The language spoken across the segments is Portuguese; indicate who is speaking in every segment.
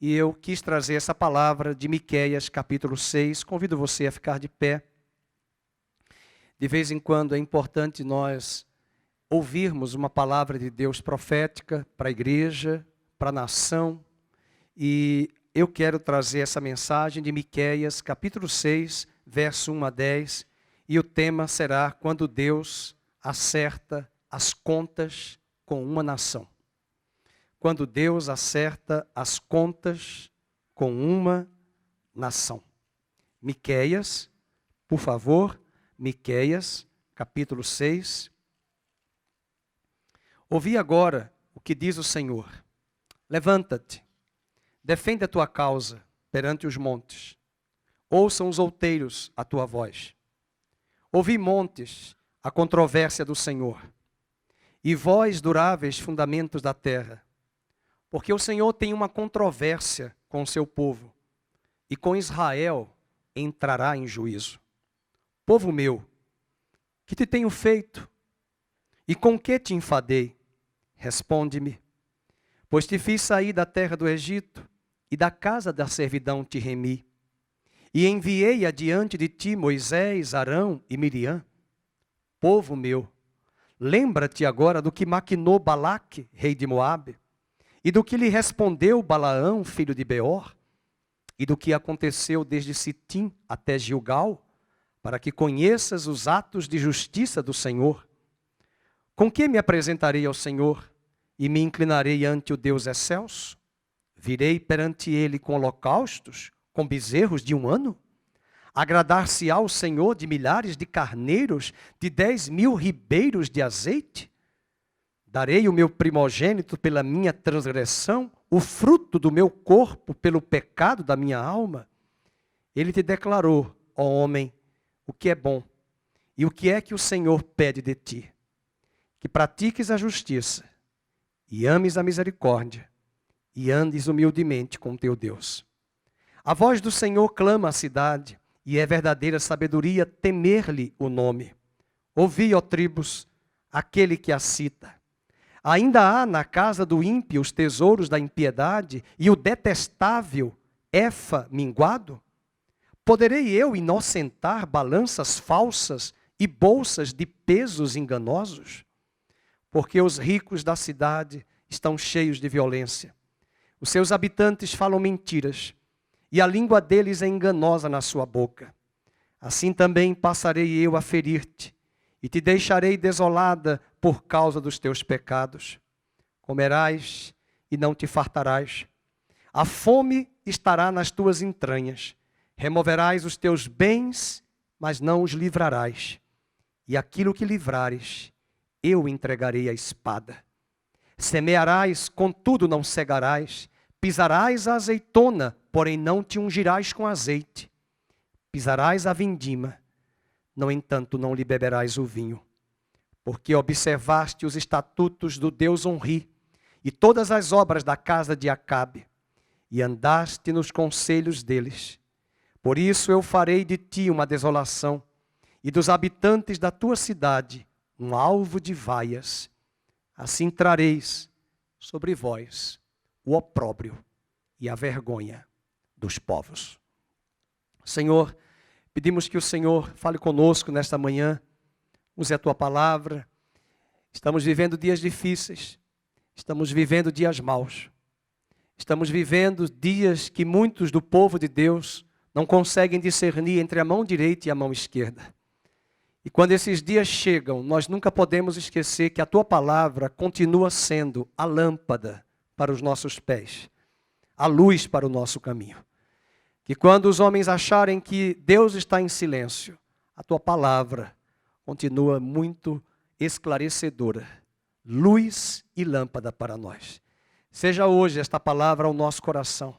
Speaker 1: e eu quis trazer essa palavra de Miqueias, capítulo 6. Convido você a ficar de pé. De vez em quando é importante nós ouvirmos uma palavra de Deus profética para a igreja, para a nação. E eu quero trazer essa mensagem de Miqueias, capítulo 6, verso 1 a 10. E o tema será quando Deus acerta as contas com uma nação. Quando Deus acerta as contas com uma nação. Miqueias, por favor, Miqueias, capítulo 6. Ouvi agora o que diz o Senhor. Levanta-te, defende a tua causa perante os montes. Ouçam os outeiros a tua voz. Ouvi, montes, a controvérsia do Senhor. E vós, duráveis fundamentos da terra. Porque o Senhor tem uma controvérsia com o seu povo, e com Israel entrará em juízo. Povo meu, que te tenho feito? E com que te enfadei? Responde-me. Pois te fiz sair da terra do Egito, e da casa da servidão te remi. E enviei adiante de ti Moisés, Arão e Miriam. Povo meu, lembra-te agora do que maquinou Balaque, rei de Moabe, e do que lhe respondeu Balaão, filho de Beor, e do que aconteceu desde Sitim até Gilgal, para que conheças os atos de justiça do Senhor. Com que me apresentarei ao Senhor e me inclinarei ante o Deus excelso? Virei perante ele com holocaustos, com bezerros de 1 ano? Agradar-se-á o Senhor de milhares de carneiros, de 10.000 ribeiros de azeite? Darei o meu primogênito pela minha transgressão, o fruto do meu corpo pelo pecado da minha alma? Ele te declarou, ó homem, o que é bom, e o que é que o Senhor pede de ti? Que pratiques a justiça, e ames a misericórdia, e andes humildemente com teu Deus. A voz do Senhor clama à cidade, e é verdadeira sabedoria temer-lhe o nome. Ouvi, ó tribos, aquele que a cita. Ainda há na casa do ímpio os tesouros da impiedade e o detestável Efa minguado? Poderei eu inocentar balanças falsas e bolsas de pesos enganosos? Porque os ricos da cidade estão cheios de violência. Os seus habitantes falam mentiras, e a língua deles é enganosa na sua boca. Assim também passarei eu a ferir-te, e te deixarei desolada por causa dos teus pecados. Comerás e não te fartarás. A fome estará nas tuas entranhas. Removerás os teus bens, mas não os livrarás. E aquilo que livrares, eu entregarei à espada. Semearás, contudo não cegarás. Pisarás a azeitona, porém não te ungirás com azeite. Pisarás a vindima, no entanto não lhe beberás o vinho. Porque observaste os estatutos do Deus Onri, e todas as obras da casa de Acabe, e andaste nos conselhos deles. Por isso eu farei de ti uma desolação, e dos habitantes da tua cidade um alvo de vaias. Assim trareis sobre vós o opróbrio e a vergonha dos povos. Senhor, pedimos que o Senhor fale conosco nesta manhã, use a tua palavra. Estamos vivendo dias difíceis, estamos vivendo dias maus, estamos vivendo dias que muitos do povo de Deus não conseguem discernir entre a mão direita e a mão esquerda. E quando esses dias chegam, nós nunca podemos esquecer que a tua palavra continua sendo a lâmpada para os nossos pés, a luz para o nosso caminho. Que quando os homens acharem que Deus está em silêncio, a tua palavra continua muito esclarecedora, luz e lâmpada para nós. Seja hoje esta palavra ao nosso coração,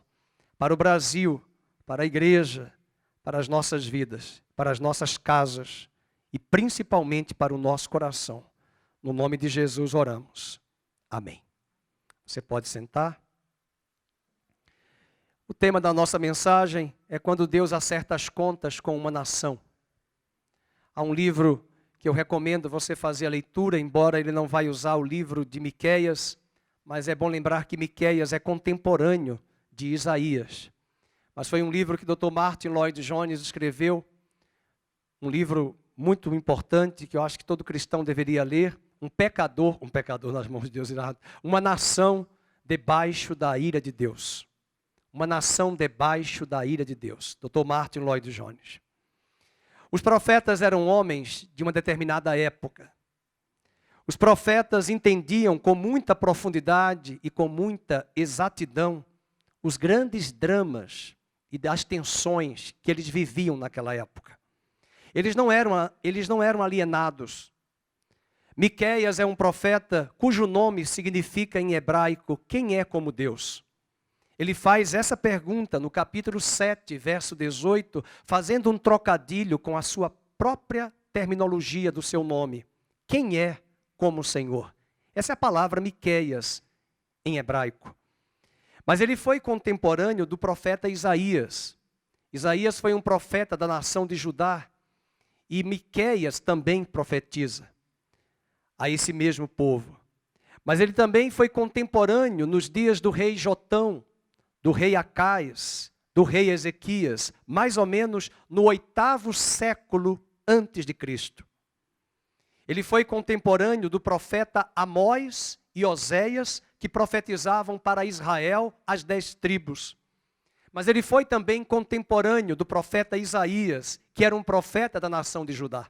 Speaker 1: para o Brasil, para a igreja, para as nossas vidas, para as nossas casas e principalmente para o nosso coração. No nome de Jesus oramos. Amém. Você pode sentar. O tema da nossa mensagem é quando Deus acerta as contas com uma nação. Há um livro que eu recomendo você fazer a leitura, embora ele não vai usar o livro de Miqueias, mas é bom lembrar que Miqueias é contemporâneo de Isaías. Mas foi um livro que o Dr. Martin Lloyd Jones escreveu, um livro muito importante que eu acho que todo cristão deveria ler, um pecador nas mãos de Deus irado, uma nação debaixo da ira de Deus. Uma nação debaixo da ira de Deus. Dr. Martin Lloyd Jones. Os profetas eram homens de uma determinada época. Os profetas entendiam com muita profundidade e com muita exatidão os grandes dramas e das tensões que eles viviam naquela época. Eles não eram alienados. Miqueias é um profeta cujo nome significa em hebraico, quem é como Deus? Ele faz essa pergunta no capítulo 7, verso 18, fazendo um trocadilho com a sua própria terminologia do seu nome. Quem é como o Senhor? Essa é a palavra Miqueias em hebraico. Mas ele foi contemporâneo do profeta Isaías. Isaías foi um profeta da nação de Judá. E Miqueias também profetiza a esse mesmo povo. Mas ele também foi contemporâneo nos dias do rei Jotão, do rei Acaias, do rei Ezequias, mais ou menos no 8º século antes de Cristo. Ele foi contemporâneo do profeta Amós e Oséias, que profetizavam para Israel as 10 tribos. Mas ele foi também contemporâneo do profeta Isaías, que era um profeta da nação de Judá.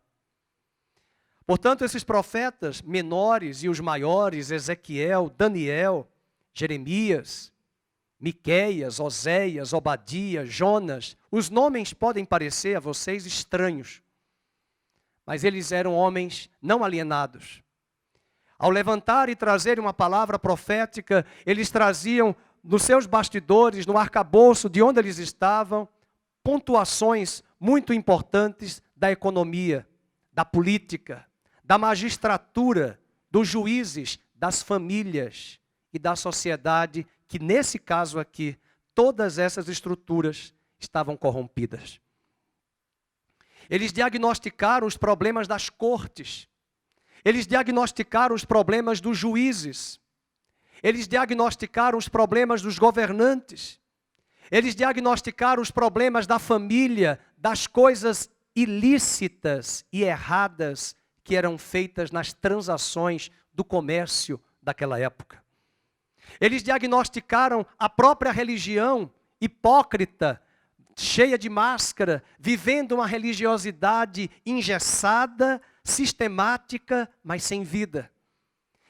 Speaker 1: Portanto, esses profetas menores e os maiores, Ezequiel, Daniel, Jeremias, Miqueias, Oséias, Obadias, Jonas, os nomes podem parecer a vocês estranhos, mas eles eram homens não alienados. Ao levantar e trazer uma palavra profética, eles traziam nos seus bastidores, no arcabouço de onde eles estavam, pontuações muito importantes da economia, da política, da magistratura, dos juízes, das famílias e da sociedade, que nesse caso aqui, todas essas estruturas estavam corrompidas. Eles diagnosticaram os problemas das cortes, eles diagnosticaram os problemas dos juízes, eles diagnosticaram os problemas dos governantes, eles diagnosticaram os problemas da família, das coisas ilícitas e erradas que eram feitas nas transações do comércio daquela época. Eles diagnosticaram a própria religião hipócrita, cheia de máscara, vivendo uma religiosidade engessada, sistemática, mas sem vida.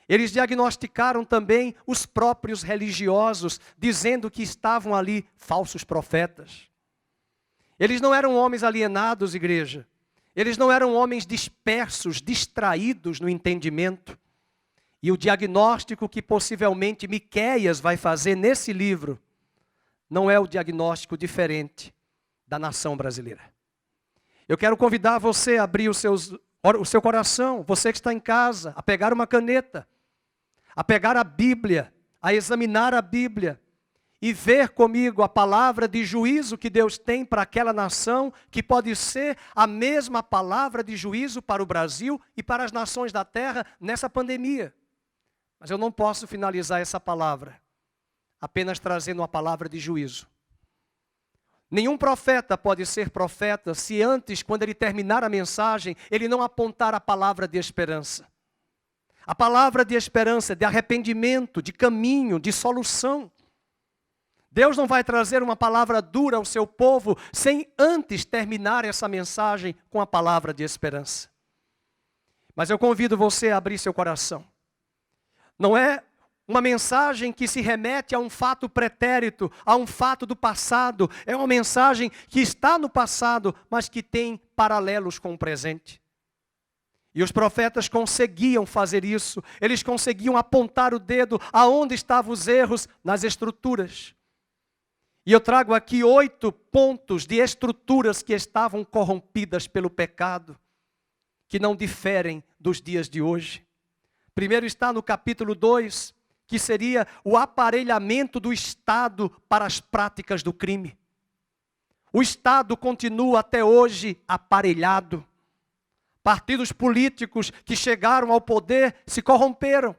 Speaker 1: Eles diagnosticaram também os próprios religiosos, dizendo que estavam ali falsos profetas. Eles não eram homens alienados, igreja. Eles não eram homens dispersos, distraídos no entendimento. E o diagnóstico que possivelmente Miqueias vai fazer nesse livro não é o diagnóstico diferente da nação brasileira. Eu quero convidar você a abrir o seu coração, você que está em casa, a pegar uma caneta, a pegar a Bíblia, a examinar a Bíblia e ver comigo a palavra de juízo que Deus tem para aquela nação, que pode ser a mesma palavra de juízo para o Brasil e para as nações da terra nessa pandemia. Mas eu não posso finalizar essa palavra apenas trazendo uma palavra de juízo. Nenhum profeta pode ser profeta se antes, quando ele terminar a mensagem, ele não apontar a palavra de esperança. A palavra de esperança, de arrependimento, de caminho, de solução. Deus não vai trazer uma palavra dura ao seu povo sem antes terminar essa mensagem com a palavra de esperança. Mas eu convido você a abrir seu coração. Não é uma mensagem que se remete a um fato pretérito, a um fato do passado. É uma mensagem que está no passado, mas que tem paralelos com o presente. E os profetas conseguiam fazer isso. Eles conseguiam apontar o dedo aonde estavam os erros nas estruturas. E eu trago aqui 8 pontos de estruturas que estavam corrompidas pelo pecado, que não diferem dos dias de hoje. Primeiro está no capítulo 2, que seria o aparelhamento do Estado para as práticas do crime. O Estado continua até hoje aparelhado. Partidos políticos que chegaram ao poder se corromperam.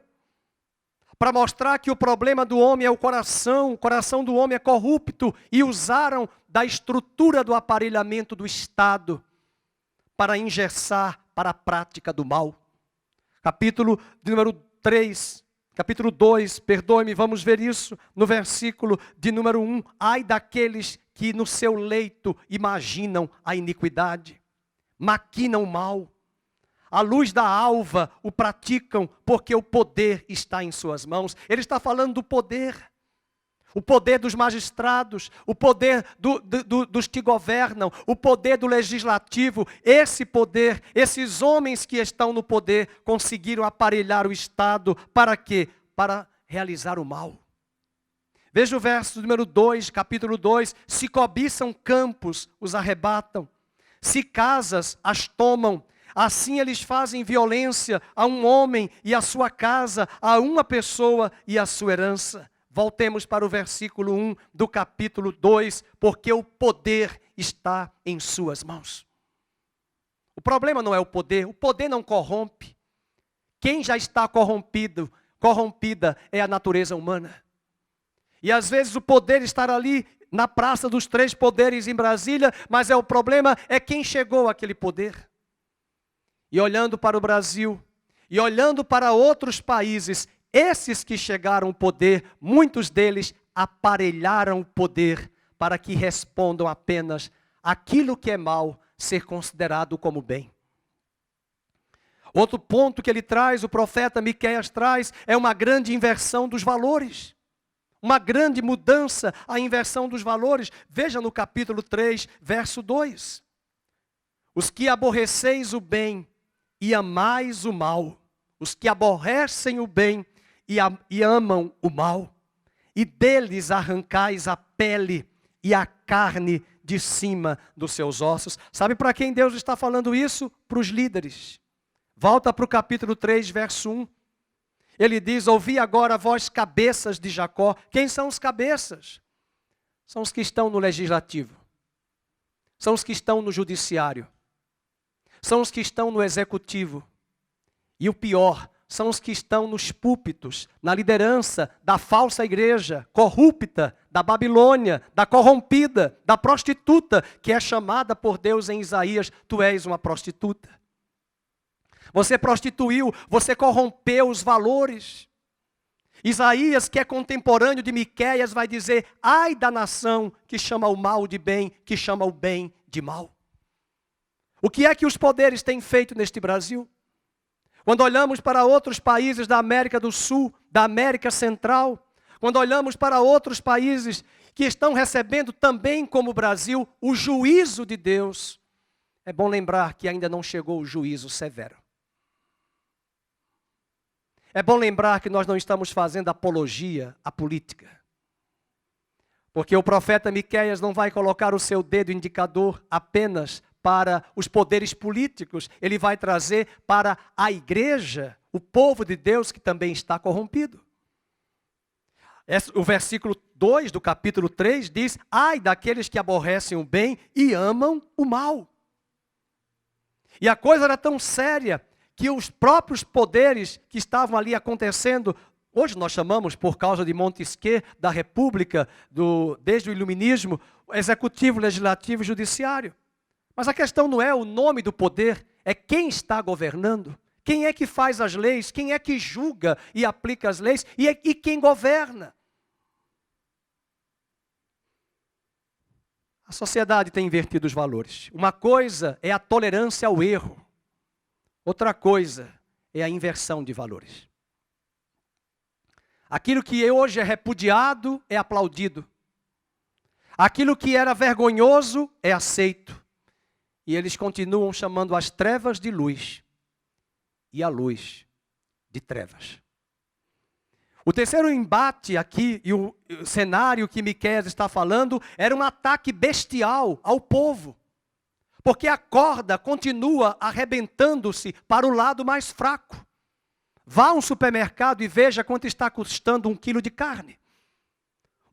Speaker 1: para mostrar que o problema do homem é o coração do homem é corrupto, e usaram da estrutura do aparelhamento do Estado para engessar para a prática do mal. Capítulo de número 3, capítulo 2, perdoe-me, vamos ver isso no versículo de número 1. Ai daqueles que no seu leito imaginam a iniquidade, maquinam o mal. À luz da alva o praticam, porque o poder está em suas mãos. Ele está falando do poder. O poder dos magistrados, o poder dos que governam, o poder do legislativo. Esse poder, esses homens que estão no poder, conseguiram aparelhar o Estado. Para quê? Para realizar o mal. Veja o verso número 2, capítulo 2. Se cobiçam campos, os arrebatam. Se casas, as tomam. Assim eles fazem violência a um homem e a sua casa, a uma pessoa e a sua herança. Voltemos para o versículo 1 do capítulo 2, porque o poder está em suas mãos. O problema não é o poder não corrompe. Quem já está corrompida é a natureza humana. E às vezes o poder está ali na Praça dos Três Poderes em Brasília, mas o problema é quem chegou àquele poder. E olhando para o Brasil, e olhando para outros países, esses que chegaram ao poder, muitos deles aparelharam o poder para que respondam apenas aquilo que é mal ser considerado como bem. Outro ponto que ele traz, o profeta Miqueias traz, é uma grande inversão dos valores. Uma grande mudança, a inversão dos valores. Veja no capítulo 3, verso 2. Os que aborreceis o bem e amais o mal, os que aborrecem o bem e amam o mal, e deles arrancais a pele e a carne de cima dos seus ossos. Sabe para quem Deus está falando isso? Para os líderes. Volta para o capítulo 3, verso 1. Ele diz: ouvi agora vós cabeças de Jacó. Quem são os cabeças? São os que estão no legislativo. São os que estão no judiciário. São os que estão no executivo. E o pior, são os que estão nos púlpitos, na liderança da falsa igreja, corrupta, da Babilônia, da corrompida, da prostituta, que é chamada por Deus em Isaías: tu és uma prostituta. Você prostituiu, você corrompeu os valores. Isaías, que é contemporâneo de Miqueias, vai dizer: ai da nação que chama o mal de bem, que chama o bem de mal. O que é que os poderes têm feito neste Brasil? Quando olhamos para outros países da América do Sul, da América Central, quando olhamos para outros países que estão recebendo também, como o Brasil, o juízo de Deus, é bom lembrar que ainda não chegou o juízo severo. É bom lembrar que nós não estamos fazendo apologia à política. Porque o profeta Miqueias não vai colocar o seu dedo indicador apenas para os poderes políticos. Ele vai trazer para a igreja, o povo de Deus que também está corrompido. O versículo 2 do capítulo 3 diz: ai daqueles que aborrecem o bem e amam o mal. E a coisa era tão séria que os próprios poderes que estavam ali acontecendo, hoje nós chamamos, por causa de Montesquieu, da República, desde o Iluminismo, executivo, legislativo e judiciário. Mas a questão não é o nome do poder, é quem está governando. Quem é que faz as leis, quem é que julga e aplica as leis e quem governa. A sociedade tem invertido os valores. Uma coisa é a tolerância ao erro. Outra coisa é a inversão de valores. Aquilo que hoje é repudiado é aplaudido. Aquilo que era vergonhoso é aceito. E eles continuam chamando as trevas de luz e a luz de trevas. O terceiro embate aqui, e o cenário que Miqueias está falando, era um ataque bestial ao povo. Porque a corda continua arrebentando-se para o lado mais fraco. Vá a um supermercado e veja quanto está custando 1 quilo de carne.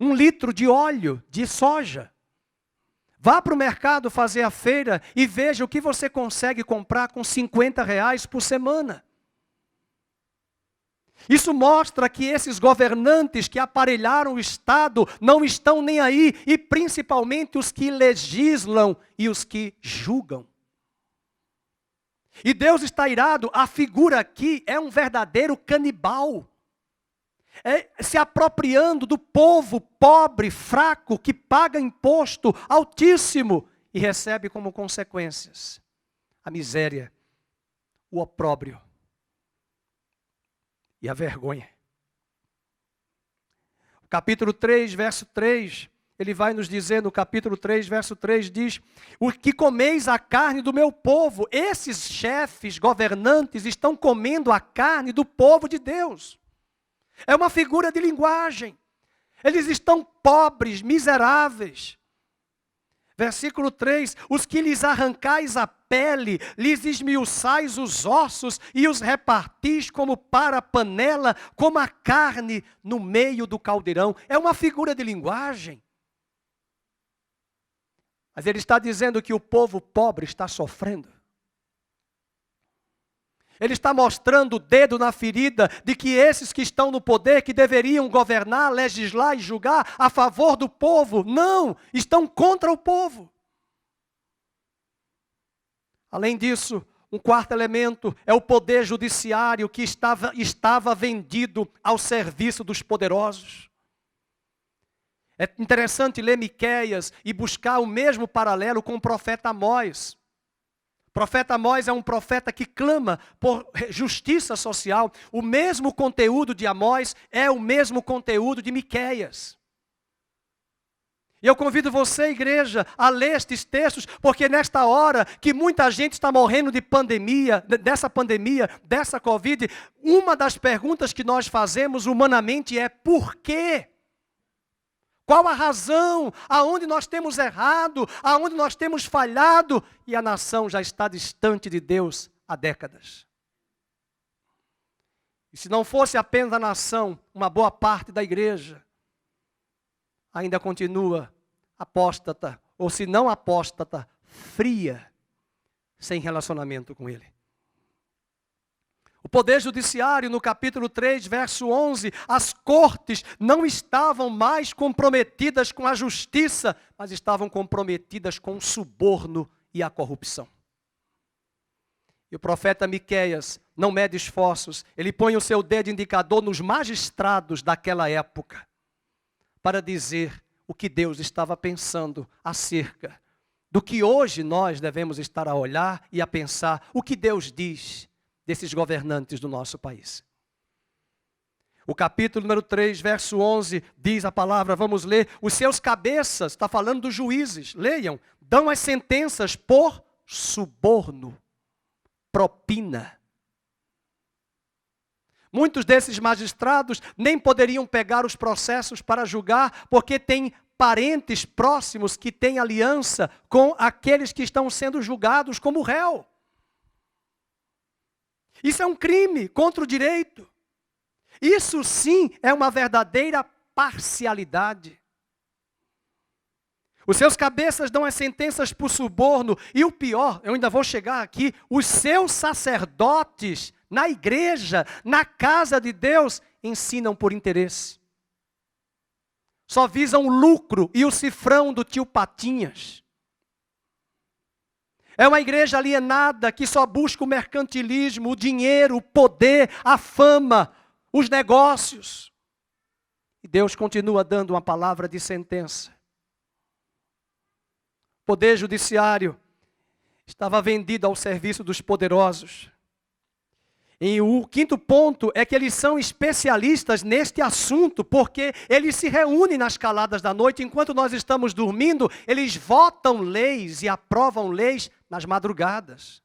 Speaker 1: 1 litro de óleo de soja. Vá para o mercado fazer a feira e veja o que você consegue comprar com R$50 por semana. Isso mostra que esses governantes que aparelharam o Estado não estão nem aí, e principalmente os que legislam e os que julgam. E Deus está irado, a figura aqui é um verdadeiro canibal. Se apropriando do povo pobre, fraco, que paga imposto altíssimo e recebe como consequências a miséria, o opróbrio e a vergonha. O capítulo 3, verso 3, ele vai nos dizer, no capítulo 3, verso 3, diz: o que comeis a carne do meu povo. Esses chefes, governantes, estão comendo a carne do povo de Deus. É uma figura de linguagem. Eles estão pobres, miseráveis. Versículo 3, os que lhes arrancais a pele, lhes esmiuçais os ossos e os repartis como para a panela, como a carne no meio do caldeirão. É uma figura de linguagem. Mas ele está dizendo que o povo pobre está sofrendo. Ele está mostrando o dedo na ferida de que esses que estão no poder, que deveriam governar, legislar e julgar a favor do povo, não, estão contra o povo. Além disso, um quarto elemento é o poder judiciário que estava vendido ao serviço dos poderosos. É interessante ler Miqueias e buscar o mesmo paralelo com o profeta Amós. O profeta Amós é um profeta que clama por justiça social. O mesmo conteúdo de Amós é o mesmo conteúdo de Miqueias. E eu convido você, igreja, a ler estes textos, porque nesta hora que muita gente está morrendo de pandemia, dessa Covid, uma das perguntas que nós fazemos humanamente é: por quê? Qual a razão? Aonde nós temos errado? Aonde nós temos falhado? E a nação já está distante de Deus há décadas. E se não fosse apenas a nação, uma boa parte da igreja ainda continua apóstata, ou se não apóstata, fria, sem relacionamento com Ele. O poder judiciário, no capítulo 3, verso 11, as cortes não estavam mais comprometidas com a justiça, mas estavam comprometidas com o suborno e a corrupção. E o profeta Miqueias não mede esforços, ele põe o seu dedo indicador nos magistrados daquela época, para dizer o que Deus estava pensando acerca do que hoje nós devemos estar a olhar e a pensar, o que Deus diz desses governantes do nosso país. O capítulo número 3, verso 11, diz a palavra, vamos ler: os seus cabeças, está falando dos juízes, leiam, dão as sentenças por suborno, propina. Muitos desses magistrados nem poderiam pegar os processos para julgar, porque têm parentes próximos que têm aliança com aqueles que estão sendo julgados como réu. Isso é um crime contra o direito. Isso sim é uma verdadeira parcialidade. Os seus cabeças dão as sentenças por suborno. E o pior, eu ainda vou chegar aqui, os seus sacerdotes na igreja, na casa de Deus, ensinam por interesse. Só visam o lucro e o cifrão do tio Patinhas. É uma igreja alienada que só busca o mercantilismo, o dinheiro, o poder, a fama, os negócios. E Deus continua dando uma palavra de sentença. O poder judiciário estava vendido ao serviço dos poderosos. E o quinto ponto é que eles são especialistas neste assunto, porque eles se reúnem nas caladas da noite, enquanto nós estamos dormindo, eles votam leis e aprovam leis nas madrugadas.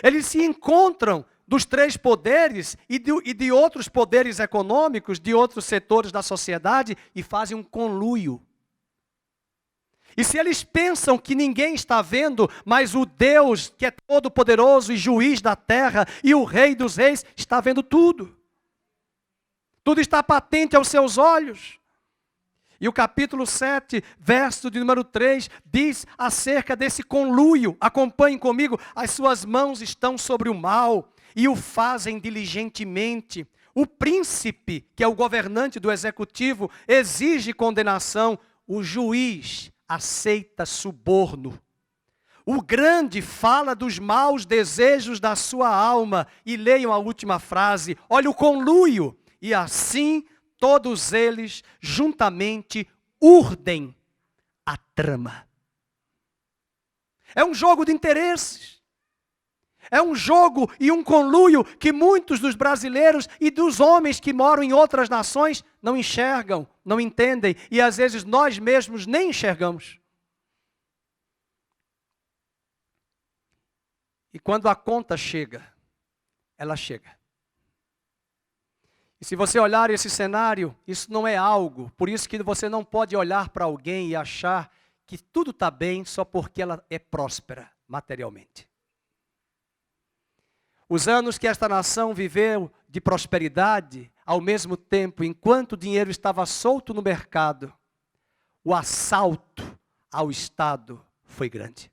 Speaker 1: Eles se encontram dos três poderes e de outros poderes econômicos, de outros setores da sociedade, e fazem um conluio. E se eles pensam que ninguém está vendo, mas o Deus que é todo poderoso e juiz da terra e o Rei dos reis está vendo tudo. Tudo está patente aos seus olhos. E o capítulo 7, verso de número 3, diz acerca desse conluio. Acompanhem comigo: as suas mãos estão sobre o mal, e o fazem diligentemente. O príncipe, que é o governante do executivo, exige condenação. O juiz aceita suborno. O grande fala dos maus desejos da sua alma. E leiam a última frase. Olha o conluio. E assim todos eles juntamente urdem a trama. É um jogo de interesses. É um jogo e um conluio que muitos dos brasileiros e dos homens que moram em outras nações não enxergam, não entendem. E às vezes nós mesmos nem enxergamos. E quando a conta chega, ela chega. E se você olhar esse cenário, isso não é algo. Por isso que você não pode olhar para alguém e achar que tudo está bem só porque ela é próspera materialmente. Os anos que esta nação viveu de prosperidade, ao mesmo tempo, enquanto o dinheiro estava solto no mercado, o assalto ao Estado foi grande.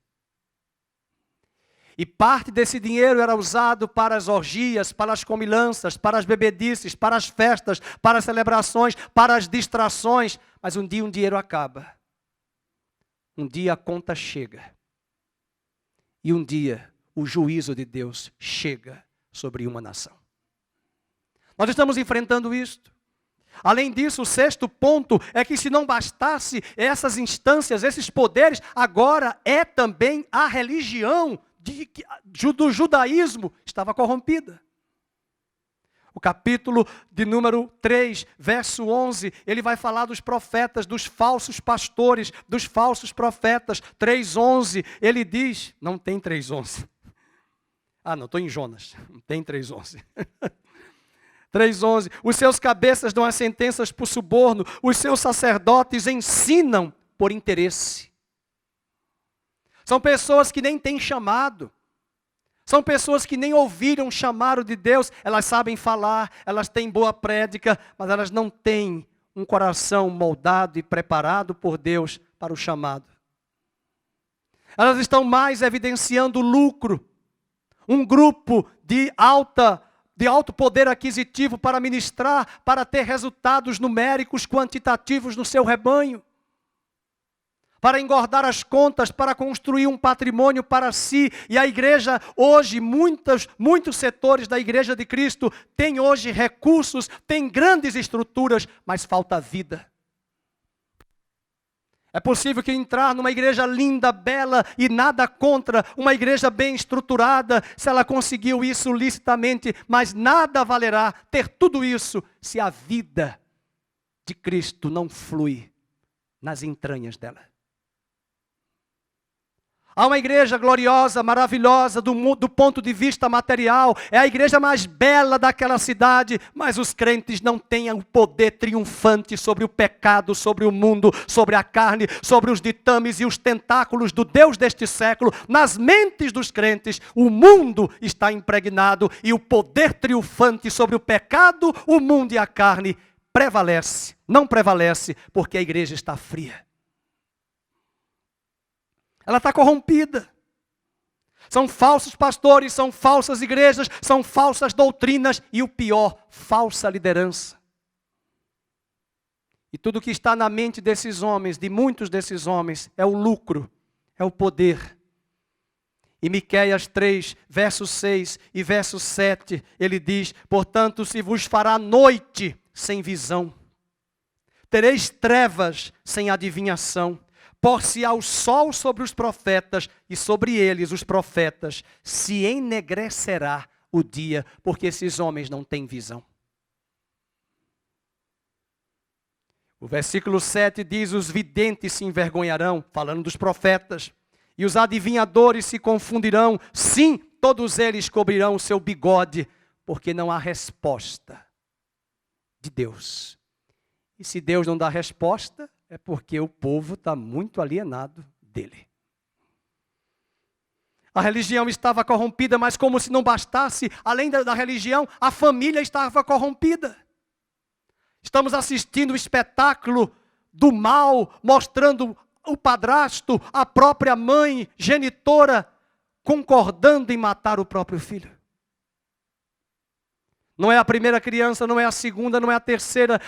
Speaker 1: E parte desse dinheiro era usado para as orgias, para as comilanças, para as bebedices, para as festas, para as celebrações, para as distrações. Mas um dia dinheiro acaba. Um dia a conta chega. E um dia o juízo de Deus chega sobre uma nação. Nós estamos enfrentando isto. Além disso, o sexto ponto é que se não bastasse essas instâncias, esses poderes, agora é também a religião do judaísmo estava corrompida. O capítulo de número 3, verso 11, ele vai falar dos profetas, dos falsos pastores, dos falsos profetas. 3:11, ele diz, não tem 3:11. Ah, não, estou em Jonas, não tem 3:11. 3:11, os seus cabeças dão as sentenças por suborno, os seus sacerdotes ensinam por interesse. São pessoas que nem têm chamado. São pessoas que nem ouviram o chamado de Deus. Elas sabem falar, elas têm boa prédica, mas elas não têm um coração moldado e preparado por Deus para o chamado. Elas estão mais evidenciando o lucro. Um grupo de alto poder aquisitivo para ministrar, para ter resultados numéricos, quantitativos no seu rebanho. Para engordar as contas, para construir um patrimônio para si. E a igreja hoje, muitos setores da igreja de Cristo têm hoje recursos, têm grandes estruturas, mas falta vida. É possível que entrar numa igreja linda, bela e nada contra, uma igreja bem estruturada, se ela conseguiu isso licitamente, mas nada valerá ter tudo isso se a vida de Cristo não flui nas entranhas dela. Há uma igreja gloriosa, maravilhosa do ponto de vista material. É a igreja mais bela daquela cidade. Mas os crentes não têm o poder triunfante sobre o pecado, sobre o mundo, sobre a carne, sobre os ditames e os tentáculos do Deus deste século. Nas mentes dos crentes, o mundo está impregnado. E o poder triunfante sobre o pecado, o mundo e a carne prevalece. Não prevalece porque a igreja está fria. Ela está corrompida. São falsos pastores, são falsas igrejas, são falsas doutrinas e o pior, falsa liderança. E tudo que está na mente desses homens, de muitos desses homens, é o lucro, é o poder. E Miqueias 3, verso 6 e verso 7, ele diz, portanto, se vos fará noite sem visão, tereis trevas sem adivinhação, por-se-á o sol sobre os profetas, e sobre eles, os profetas, se enegrecerá o dia, porque esses homens não têm visão. O versículo 7 diz, os videntes se envergonharão, falando dos profetas, e os adivinhadores se confundirão, sim, todos eles cobrirão o seu bigode, porque não há resposta de Deus. E se Deus não dá resposta, é porque o povo está muito alienado dele. A religião estava corrompida, mas como se não bastasse, além da religião, a família estava corrompida. Estamos assistindo o espetáculo do mal, mostrando o padrasto, a própria mãe, genitora, concordando em matar o próprio filho. Não é a primeira criança, não é a segunda, não é a terceira.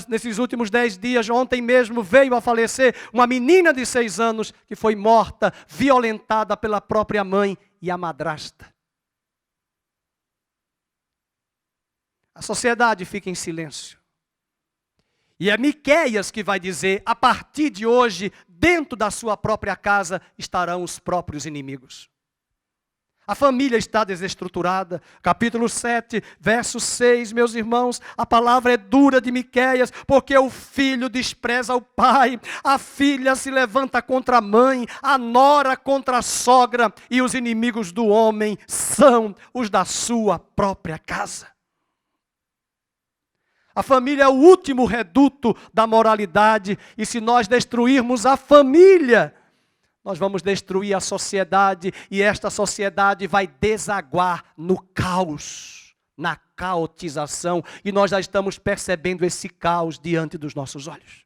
Speaker 1: Nesses últimos 10 dias, ontem mesmo veio a falecer uma menina de 6 anos que foi morta, violentada pela própria mãe e a madrasta. A sociedade fica em silêncio. E é Miqueias que vai dizer, a partir de hoje, dentro da sua própria casa, estarão os próprios inimigos. A família está desestruturada. Capítulo 7, verso 6, meus irmãos, a palavra é dura de Miqueias, porque o filho despreza o pai, a filha se levanta contra a mãe, a nora contra a sogra, e os inimigos do homem são os da sua própria casa. A família é o último reduto da moralidade, e se nós destruirmos a família, nós vamos destruir a sociedade, e esta sociedade vai desaguar no caos, na caotização, e nós já estamos percebendo esse caos diante dos nossos olhos.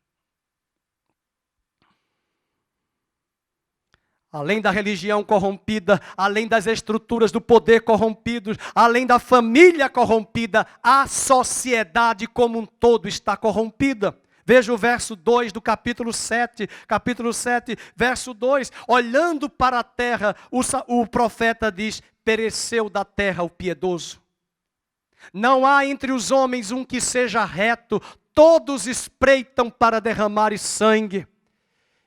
Speaker 1: Além da religião corrompida, além das estruturas do poder corrompidos, além da família corrompida, a sociedade como um todo está corrompida. Veja o verso 2 do capítulo 7, verso 2. Olhando para a terra, o profeta diz, pereceu da terra o piedoso. Não há entre os homens um que seja reto, todos espreitam para derramar sangue.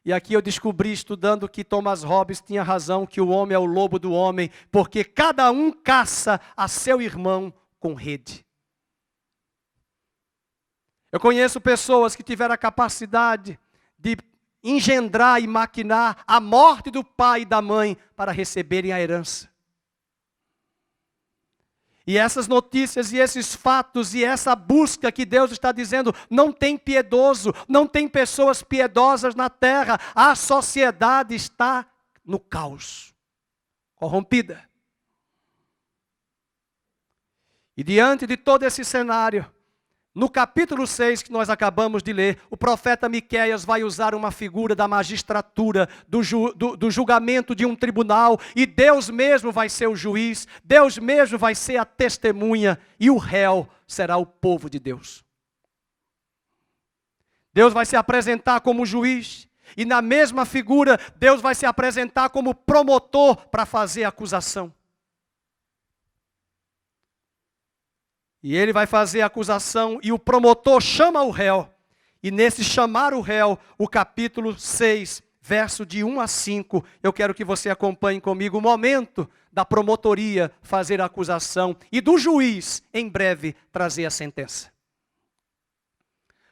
Speaker 1: E aqui eu descobri, estudando, que Thomas Hobbes tinha razão, que o homem é o lobo do homem, porque cada um caça a seu irmão com rede. Eu conheço pessoas que tiveram a capacidade de engendrar e maquinar a morte do pai e da mãe para receberem a herança. E essas notícias e esses fatos e essa busca que Deus está dizendo, não tem piedoso, não tem pessoas piedosas na terra. A sociedade está no caos, corrompida. E diante de todo esse cenário, no capítulo 6 que nós acabamos de ler, o profeta Miqueias vai usar uma figura da magistratura, do julgamento de um tribunal, e Deus mesmo vai ser o juiz, Deus mesmo vai ser a testemunha, e o réu será o povo de Deus. Deus vai se apresentar como juiz, e na mesma figura, Deus vai se apresentar como promotor para fazer a acusação. E ele vai fazer a acusação e o promotor chama o réu. E nesse chamar o réu, o capítulo 6, verso de 1 a 5, eu quero que você acompanhe comigo o momento da promotoria fazer a acusação e do juiz, em breve, trazer a sentença.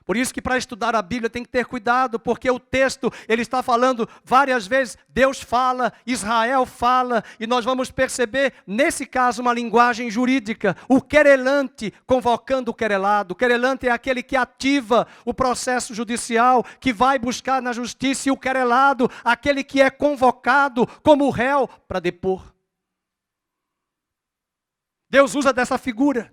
Speaker 1: Por isso que para estudar a Bíblia tem que ter cuidado, porque o texto, ele está falando várias vezes, Deus fala, Israel fala, e nós vamos perceber, nesse caso, uma linguagem jurídica, o querelante convocando o querelado. O querelante é aquele que ativa o processo judicial, que vai buscar na justiça, e o querelado, aquele que é convocado como réu para depor. Deus usa dessa figura.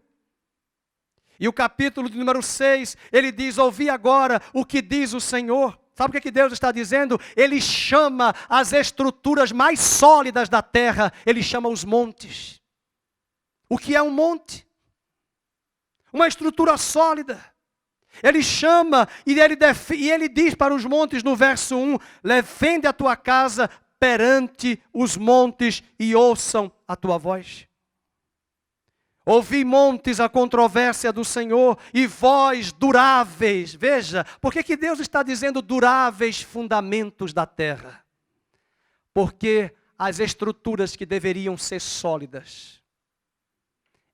Speaker 1: E o capítulo de número 6, ele diz, ouvi agora o que diz o Senhor. Sabe o que Deus está dizendo? Ele chama as estruturas mais sólidas da terra, ele chama os montes. O que é um monte? Uma estrutura sólida. Ele chama e ele diz para os montes no verso 1, defende a tua casa perante os montes e ouçam a tua voz. Ouvi montes a controvérsia do Senhor e vós duráveis. Veja, por que Deus está dizendo duráveis fundamentos da terra? Porque as estruturas que deveriam ser sólidas,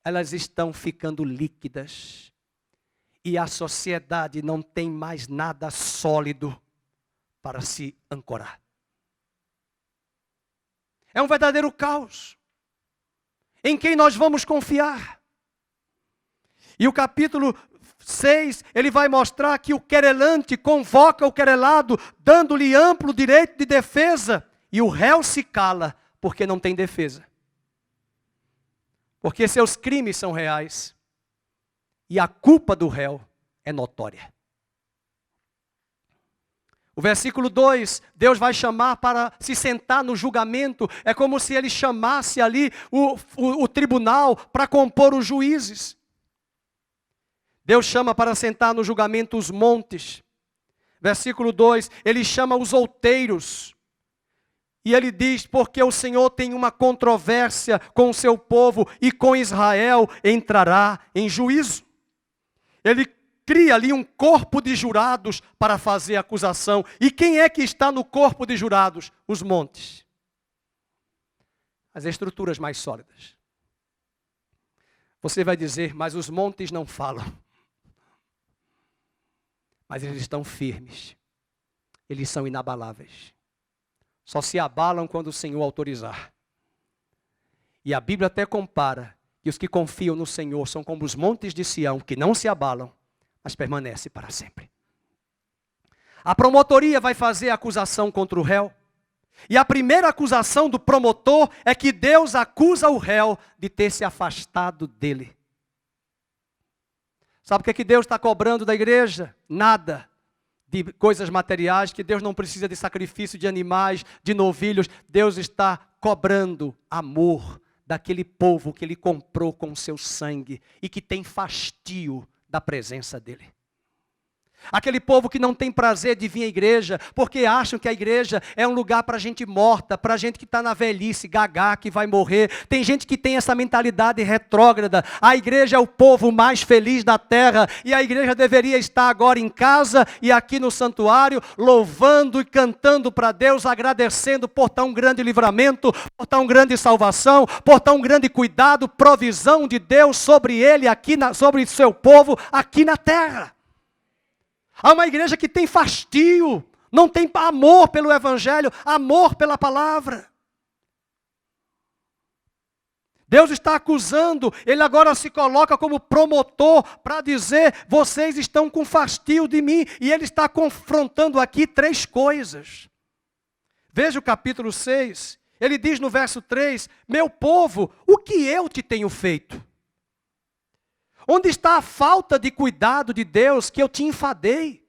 Speaker 1: elas estão ficando líquidas. E a sociedade não tem mais nada sólido para se ancorar. É um verdadeiro caos. Em quem nós vamos confiar? E o capítulo 6, ele vai mostrar que o querelante convoca o querelado, dando-lhe amplo direito de defesa, e o réu se cala, porque não tem defesa. Porque seus crimes são reais, e a culpa do réu é notória. O versículo 2, Deus vai chamar para se sentar no julgamento. É como se ele chamasse ali o tribunal para compor os juízes. Deus chama para sentar no julgamento os montes. Versículo 2, ele chama os outeiros. E ele diz, porque o Senhor tem uma controvérsia com o seu povo e com Israel entrará em juízo. Ele cria ali um corpo de jurados para fazer acusação. E quem é que está no corpo de jurados? Os montes. As estruturas mais sólidas. Você vai dizer, mas os montes não falam. Mas eles estão firmes. Eles são inabaláveis. Só se abalam quando o Senhor autorizar. E a Bíblia até compara que os que confiam no Senhor são como os montes de Sião, que não se abalam, mas permanecem para sempre. A promotoria vai fazer a acusação contra o réu. E a primeira acusação do promotor é que Deus acusa o réu de ter se afastado dele. Sabe o que Deus está cobrando da igreja? Nada de coisas materiais, que Deus não precisa de sacrifício de animais, de novilhos. Deus está cobrando amor daquele povo que Ele comprou com o seu sangue e que tem fastio da presença dEle. Aquele povo que não tem prazer de vir à igreja, porque acham que a igreja é um lugar para gente morta, para gente que está na velhice, gagá, que vai morrer. Tem gente que tem essa mentalidade retrógrada. A igreja é o povo mais feliz da terra, e a igreja deveria estar agora em casa e aqui no santuário, louvando e cantando para Deus, agradecendo por tão grande livramento, por tão grande salvação, por tão grande cuidado, provisão de Deus sobre ele, sobre o seu povo, aqui na terra. Há uma igreja que tem fastio, não tem amor pelo evangelho, amor pela palavra. Deus está acusando, Ele agora se coloca como promotor para dizer, vocês estão com fastio de mim. E Ele está confrontando aqui 3 coisas. Veja o capítulo 6, ele diz no verso 3, meu povo, o que eu te tenho feito? Onde está a falta de cuidado de Deus que eu te enfadei?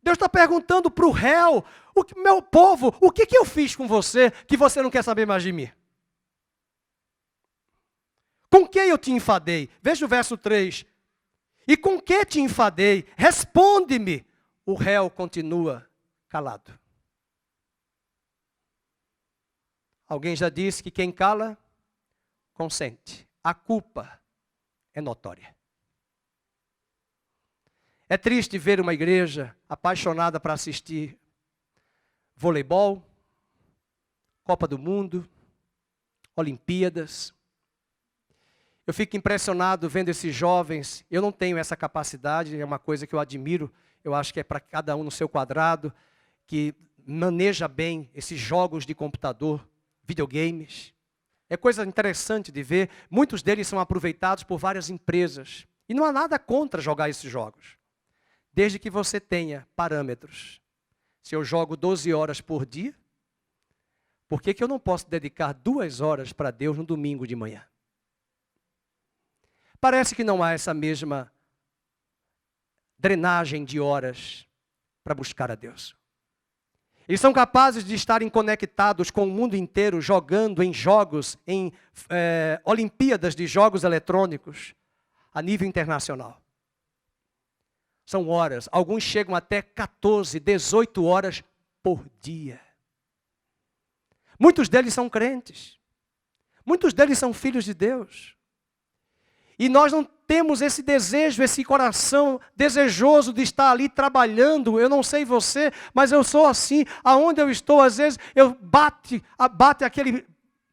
Speaker 1: Deus está perguntando para o réu, meu povo, o que eu fiz com você que você não quer saber mais de mim? Com que eu te enfadei? Veja o verso 3. E com que te enfadei? Responde-me. O réu continua calado. Alguém já disse que quem cala, consente. A culpa é notória. É triste ver uma igreja apaixonada para assistir voleibol, Copa do Mundo, Olimpíadas. Eu fico impressionado vendo esses jovens. Eu não tenho essa capacidade, é uma coisa que eu admiro. Eu acho que é para cada um no seu quadrado, que maneja bem esses jogos de computador, videogames. É coisa interessante de ver, muitos deles são aproveitados por várias empresas. E não há nada contra jogar esses jogos, desde que você tenha parâmetros. Se eu jogo 12 horas por dia, por que eu não posso dedicar 2 horas para Deus no domingo de manhã? Parece que não há essa mesma drenagem de horas para buscar a Deus. Eles são capazes de estarem conectados com o mundo inteiro, jogando em jogos, em Olimpíadas de jogos eletrônicos, a nível internacional. São horas, alguns chegam até 14, 18 horas por dia. Muitos deles são crentes. Muitos deles são filhos de Deus. E nós não temos esse desejo, esse coração desejoso de estar ali trabalhando. Eu não sei você, mas eu sou assim. Aonde eu estou, às vezes, bate aquele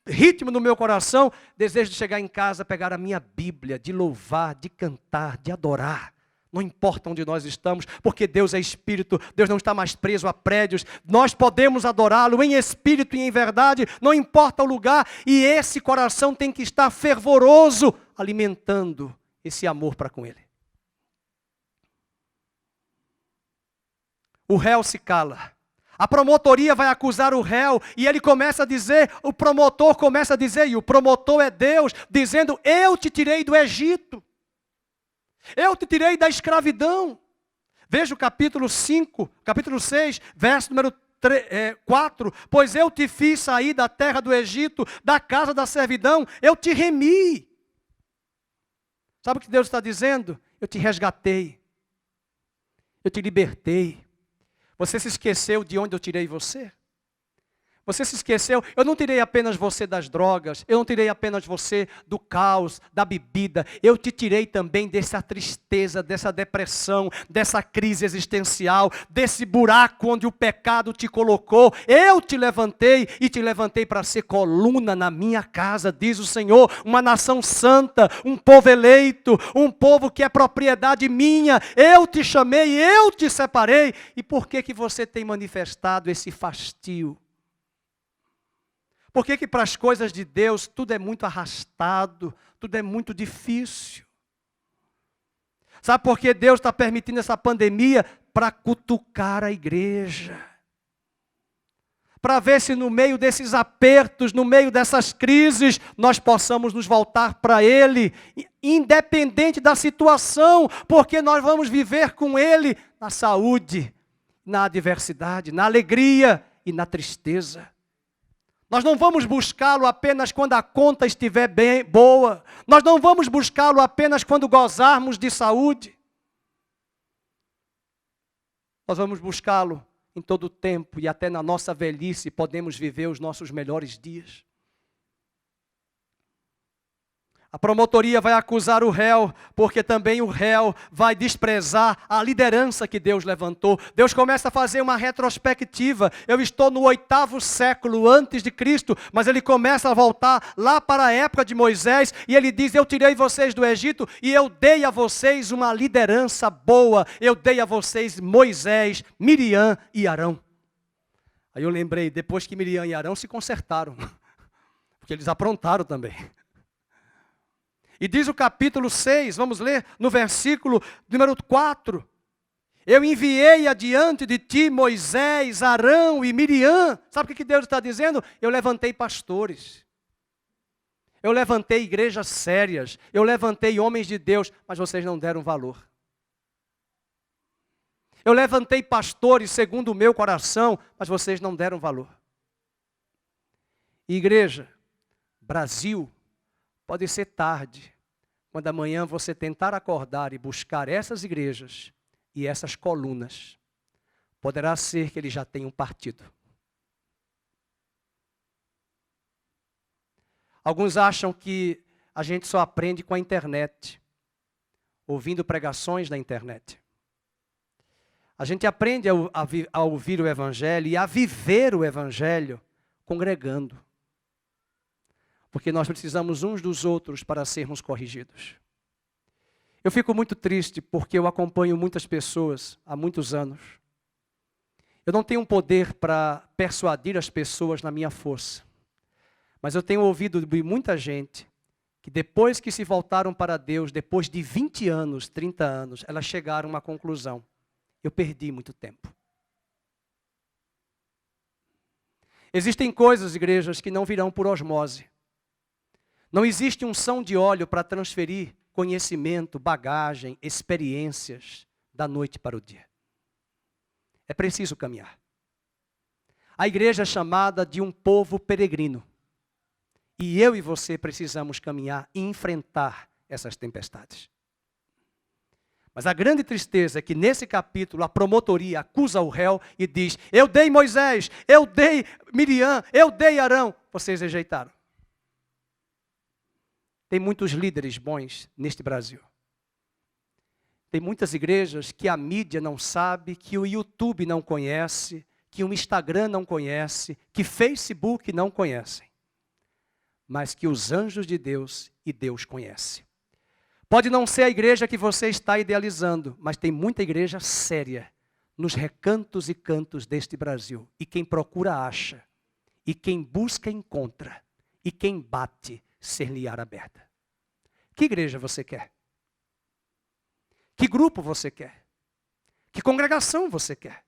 Speaker 1: ritmo no meu coração. Desejo de chegar em casa, pegar a minha Bíblia, de louvar, de cantar, de adorar. Não importa onde nós estamos, porque Deus é Espírito, Deus não está mais preso a prédios. Nós podemos adorá-lo em Espírito e em verdade, não importa o lugar. E esse coração tem que estar fervoroso, alimentando esse amor para com Ele. O réu se cala. A promotoria vai acusar o réu e ele começa a dizer, o promotor começa a dizer, e o promotor é Deus, dizendo, eu te tirei do Egito. Eu te tirei da escravidão. Veja o capítulo 6, verso número 4. Pois eu te fiz sair da terra do Egito, da casa da servidão, eu te remi. Sabe o que Deus está dizendo? Eu te resgatei. Eu te libertei. Você se esqueceu de onde eu tirei você? Você se esqueceu? Eu não tirei apenas você das drogas, eu não tirei apenas você do caos, da bebida, eu te tirei também dessa tristeza, dessa depressão, dessa crise existencial, desse buraco onde o pecado te colocou. Eu te levantei e te levantei para ser coluna na minha casa, diz o Senhor, uma nação santa, um povo eleito, um povo que é propriedade minha. Eu te chamei, eu te separei. E por que você tem manifestado esse fastio? Por que para as coisas de Deus tudo é muito arrastado, tudo é muito difícil? Sabe por que Deus está permitindo essa pandemia? Para cutucar a igreja. Para ver se no meio desses apertos, no meio dessas crises, nós possamos nos voltar para Ele, independente da situação, porque nós vamos viver com Ele na saúde, na adversidade, na alegria e na tristeza. Nós não vamos buscá-lo apenas quando a conta estiver bem boa. Nós não vamos buscá-lo apenas quando gozarmos de saúde. Nós vamos buscá-lo em todo o tempo e até na nossa velhice podemos viver os nossos melhores dias. A promotoria vai acusar o réu, porque também o réu vai desprezar a liderança que Deus levantou. Deus começa a fazer uma retrospectiva. Eu estou no 8º século antes de Cristo, mas ele começa a voltar lá para a época de Moisés, e ele diz, eu tirei vocês do Egito, e eu dei a vocês uma liderança boa. Eu dei a vocês Moisés, Miriam e Arão. Aí eu lembrei, depois que Miriam e Arão se consertaram, porque eles aprontaram também. E diz o capítulo 6, vamos ler no versículo número 4. Eu enviei adiante de ti Moisés, Arão e Miriam. Sabe o que Deus está dizendo? Eu levantei pastores. Eu levantei igrejas sérias. Eu levantei homens de Deus, mas vocês não deram valor. Eu levantei pastores segundo o meu coração, mas vocês não deram valor. Igreja, Brasil, pode ser tarde, quando amanhã você tentar acordar e buscar essas igrejas e essas colunas, poderá ser que eles já tenham partido. Alguns acham que a gente só aprende com a internet, ouvindo pregações na internet. A gente aprende a ouvir o Evangelho e a viver o Evangelho congregando. Porque nós precisamos uns dos outros para sermos corrigidos. Eu fico muito triste porque eu acompanho muitas pessoas há muitos anos. Eu não tenho um poder para persuadir as pessoas na minha força. Mas eu tenho ouvido de muita gente que depois que se voltaram para Deus, depois de 20 anos, 30 anos, elas chegaram a uma conclusão. Eu perdi muito tempo. Existem coisas, igrejas, que não virão por osmose. Não existe unção de óleo para transferir conhecimento, bagagem, experiências da noite para o dia. É preciso caminhar. A igreja é chamada de um povo peregrino. E eu e você precisamos caminhar e enfrentar essas tempestades. Mas a grande tristeza é que nesse capítulo a promotoria acusa o réu e diz, eu dei Moisés, eu dei Miriam, eu dei Arão, vocês rejeitaram. Tem muitos líderes bons neste Brasil. Tem muitas igrejas que a mídia não sabe, que o YouTube não conhece, que o Instagram não conhece, que Facebook não conhecem. Mas que os anjos de Deus e Deus conhece. Pode não ser a igreja que você está idealizando, mas tem muita igreja séria nos recantos e cantos deste Brasil. E quem procura acha, e quem busca encontra, e quem bate ser-lhe-á aberta. Que igreja você quer? Que grupo você quer? Que congregação você quer?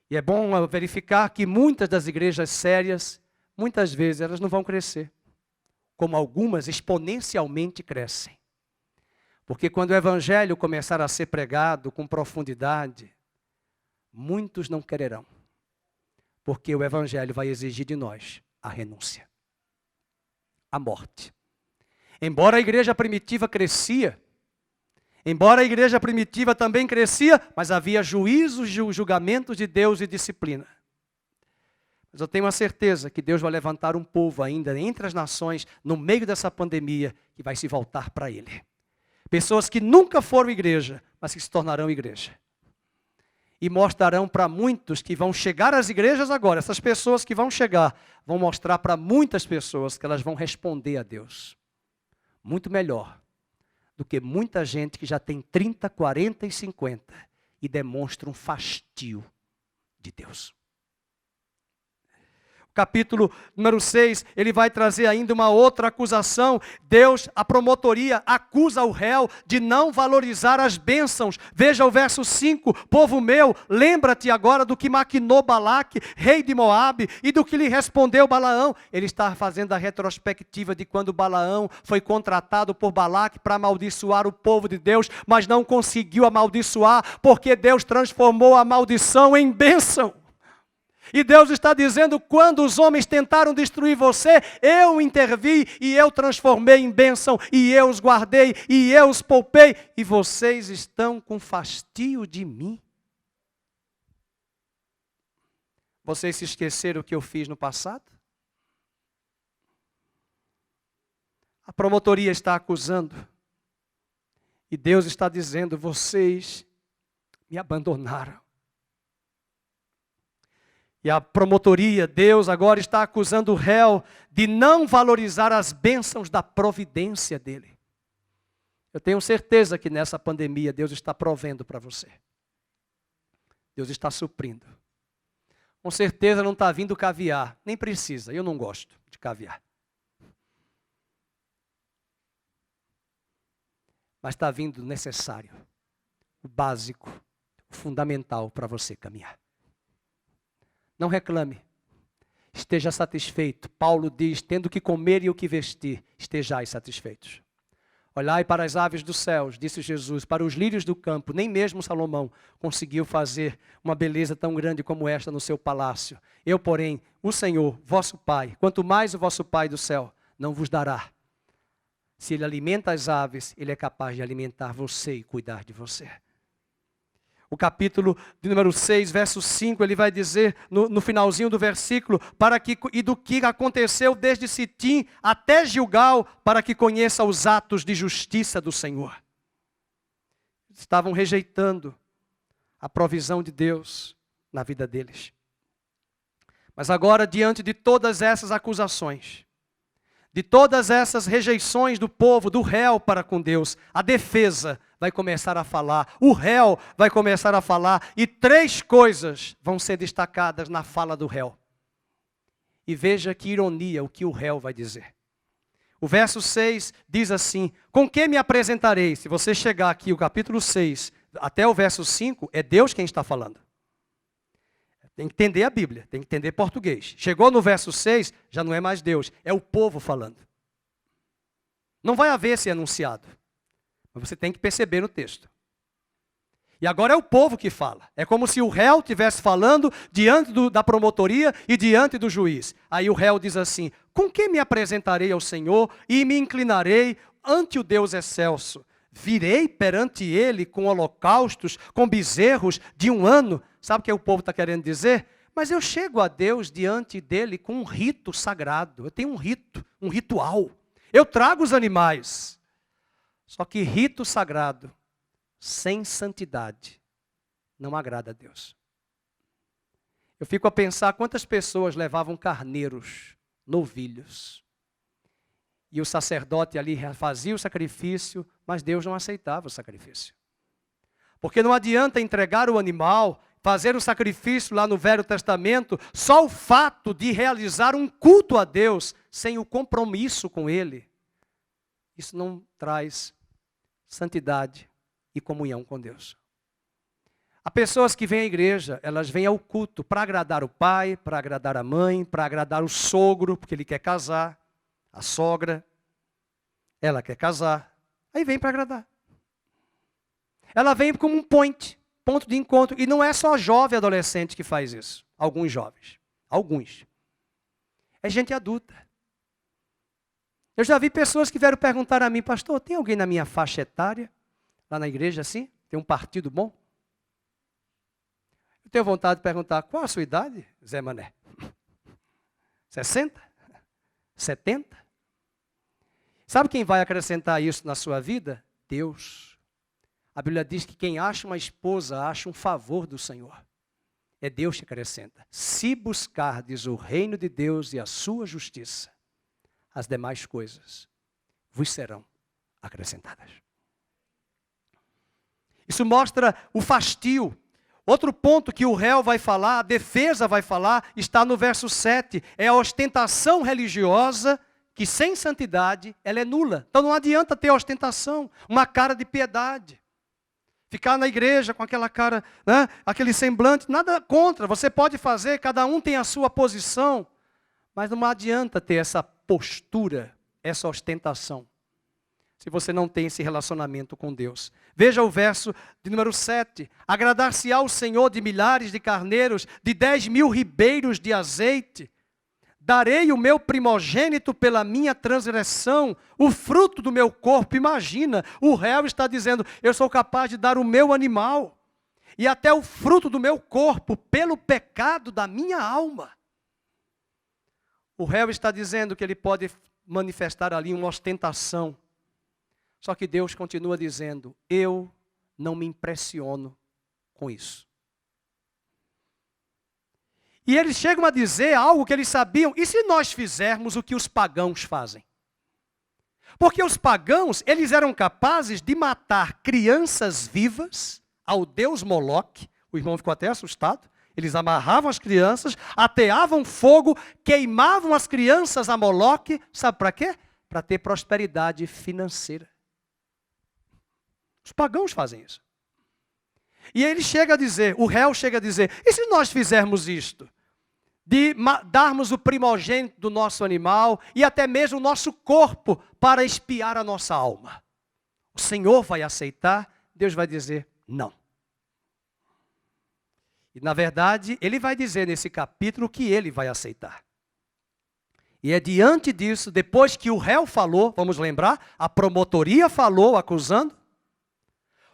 Speaker 1: E é bom verificar que muitas das igrejas sérias, muitas vezes elas não vão crescer, como algumas exponencialmente crescem. Porque quando o evangelho começar a ser pregado com profundidade, muitos não quererão. Porque o evangelho vai exigir de nós a renúncia, a morte. Embora a igreja primitiva crescia, embora a igreja primitiva também crescia, mas havia juízos, julgamentos de Deus e disciplina. Mas eu tenho a certeza que Deus vai levantar um povo ainda entre as nações, no meio dessa pandemia, que vai se voltar para Ele. Pessoas que nunca foram igreja, mas que se tornarão igreja. E mostrarão para muitos que vão chegar às igrejas agora, essas pessoas que vão chegar, vão mostrar para muitas pessoas que elas vão responder a Deus. Muito melhor do que muita gente que já tem 30, 40 e 50 e demonstra um fastio de Deus. Capítulo número 6, ele vai trazer ainda uma outra acusação. Deus, a promotoria, acusa o réu de não valorizar as bênçãos. Veja o verso 5, povo meu, lembra-te agora do que maquinou Balaque, rei de Moabe, e do que lhe respondeu Balaão. Ele está fazendo a retrospectiva de quando Balaão foi contratado por Balaque para amaldiçoar o povo de Deus, mas não conseguiu amaldiçoar, porque Deus transformou a maldição em bênção. E Deus está dizendo, quando os homens tentaram destruir você, eu intervi e eu transformei em bênção, e eu os guardei, e eu os poupei, e vocês estão com fastio de mim. Vocês se esqueceram o que eu fiz no passado? A promotoria está acusando, e Deus está dizendo, vocês me abandonaram. E a promotoria, Deus agora está acusando o réu de não valorizar as bênçãos da providência dele. Eu tenho certeza que nessa pandemia Deus está provendo para você. Deus está suprindo. Com certeza não está vindo caviar, nem precisa, eu não gosto de caviar. Mas está vindo necessário, o básico, o fundamental para você caminhar. Não reclame, esteja satisfeito. Paulo diz, tendo o que comer e o que vestir, estejais satisfeitos. Olhai para as aves dos céus, disse Jesus, para os lírios do campo, nem mesmo Salomão conseguiu fazer uma beleza tão grande como esta no seu palácio. Eu, porém, o Senhor, vosso Pai, quanto mais o vosso Pai do céu, não vos dará. Se Ele alimenta as aves, Ele é capaz de alimentar você e cuidar de você. O capítulo de número 6, verso 5, ele vai dizer, no finalzinho do versículo, e do que aconteceu desde Sitim até Gilgal, para que conheça os atos de justiça do Senhor. Estavam rejeitando a provisão de Deus na vida deles. Mas agora, diante de todas essas acusações, de todas essas rejeições do povo, do réu para com Deus, a defesa vai começar a falar, o réu vai começar a falar, e 3 coisas vão ser destacadas na fala do réu. E veja que ironia o que o réu vai dizer. O verso 6 diz assim, com que me apresentarei? Se você chegar aqui, o capítulo 6, até o verso 5, é Deus quem está falando. Tem que entender a Bíblia, tem que entender português. Chegou no verso 6, já não é mais Deus, é o povo falando. Não vai haver esse enunciado, mas você tem que perceber no texto. E agora é o povo que fala. É como se o réu estivesse falando diante da promotoria e diante do juiz. Aí o réu diz assim, com que me apresentarei ao Senhor e me inclinarei ante o Deus excelso? Virei perante ele com holocaustos, com bezerros de 1 ano. Sabe o que o povo está querendo dizer? Mas eu chego a Deus diante dele com um rito sagrado. Eu tenho um rito, um ritual. Eu trago os animais. Só que rito sagrado, sem santidade, não agrada a Deus. Eu fico a pensar quantas pessoas levavam carneiros, novilhos. E o sacerdote ali fazia o sacrifício, mas Deus não aceitava o sacrifício. Porque não adianta entregar o animal, fazer o sacrifício lá no Velho Testamento, só o fato de realizar um culto a Deus, sem o compromisso com Ele. Isso não traz santidade e comunhão com Deus. Há pessoas que vêm à igreja, elas vêm ao culto para agradar o pai, para agradar a mãe, para agradar o sogro, porque ele quer casar. A sogra, ela quer casar, aí vem para agradar. Ela vem como um ponto de encontro, e não é só jovem adolescente que faz isso, alguns jovens, alguns. É gente adulta. Eu já vi pessoas que vieram perguntar a mim, pastor, tem alguém na minha faixa etária, lá na igreja assim? Tem um partido bom? Eu tenho vontade de perguntar, qual a sua idade, Zé Mané? 60? 70? Sabe quem vai acrescentar isso na sua vida? Deus. A Bíblia diz que quem acha uma esposa, acha um favor do Senhor. É Deus que acrescenta. Se buscardes o reino de Deus e a sua justiça, as demais coisas vos serão acrescentadas. Isso mostra o fastio. Outro ponto que o réu vai falar, a defesa vai falar, está no verso 7. É a ostentação religiosa que sem santidade ela é nula. Então não adianta ter ostentação, uma cara de piedade. Ficar na igreja com aquela cara, né, aquele semblante, nada contra. Você pode fazer, cada um tem a sua posição. Mas não adianta ter essa postura, essa ostentação, se você não tem esse relacionamento com Deus. Veja o verso de número 7. Agradar-se-á o Senhor de milhares de carneiros, de 10.000 ribeiros de azeite. Darei o meu primogênito pela minha transgressão, o fruto do meu corpo. Imagina, o réu está dizendo, eu sou capaz de dar o meu animal, e até o fruto do meu corpo, pelo pecado da minha alma. O réu está dizendo que ele pode manifestar ali uma ostentação. Só que Deus continua dizendo, eu não me impressiono com isso. E eles chegam a dizer algo que eles sabiam, e se nós fizermos o que os pagãos fazem? Porque os pagãos, eles eram capazes de matar crianças vivas ao deus Moloque. O irmão ficou até assustado. Eles amarravam as crianças, ateavam fogo, queimavam as crianças a Moloque. Sabe para quê? Para ter prosperidade financeira. Os pagãos fazem isso. E ele chega a dizer, o réu chega a dizer, e se nós fizermos isto? De darmos o primogênito do nosso animal e até mesmo o nosso corpo para espiar a nossa alma. O Senhor vai aceitar? Deus vai dizer, não. E na verdade, ele vai dizer nesse capítulo que ele vai aceitar. E é diante disso, depois que o réu falou, vamos lembrar, a promotoria falou acusando,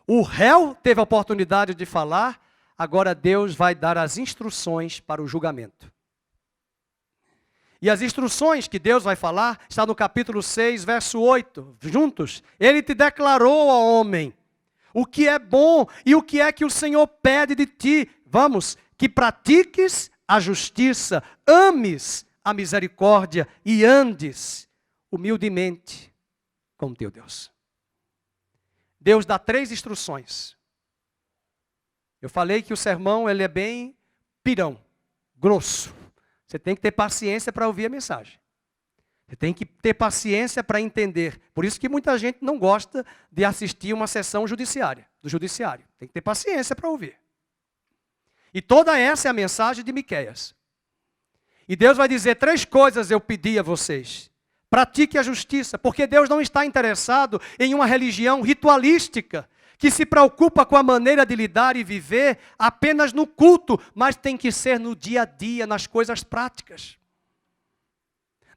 Speaker 1: o réu teve a oportunidade de falar, agora Deus vai dar as instruções para o julgamento. E as instruções que Deus vai falar, está no capítulo 6, verso 8, juntos. Ele te declarou, ó homem, o que é bom e o que é que o Senhor pede de ti. Vamos, que pratiques a justiça, ames a misericórdia e andes humildemente com teu Deus. Deus dá 3 instruções. Eu falei que o sermão ele é bem pirão, grosso. Você tem que ter paciência para ouvir a mensagem. Você tem que ter paciência para entender. Por isso que muita gente não gosta de assistir uma sessão do judiciário. Tem que ter paciência para ouvir. E toda essa é a mensagem de Miqueias. E Deus vai dizer 3 coisas eu pedi a vocês. Pratique a justiça, porque Deus não está interessado em uma religião ritualística, que se preocupa com a maneira de lidar e viver apenas no culto, mas tem que ser no dia a dia, nas coisas práticas.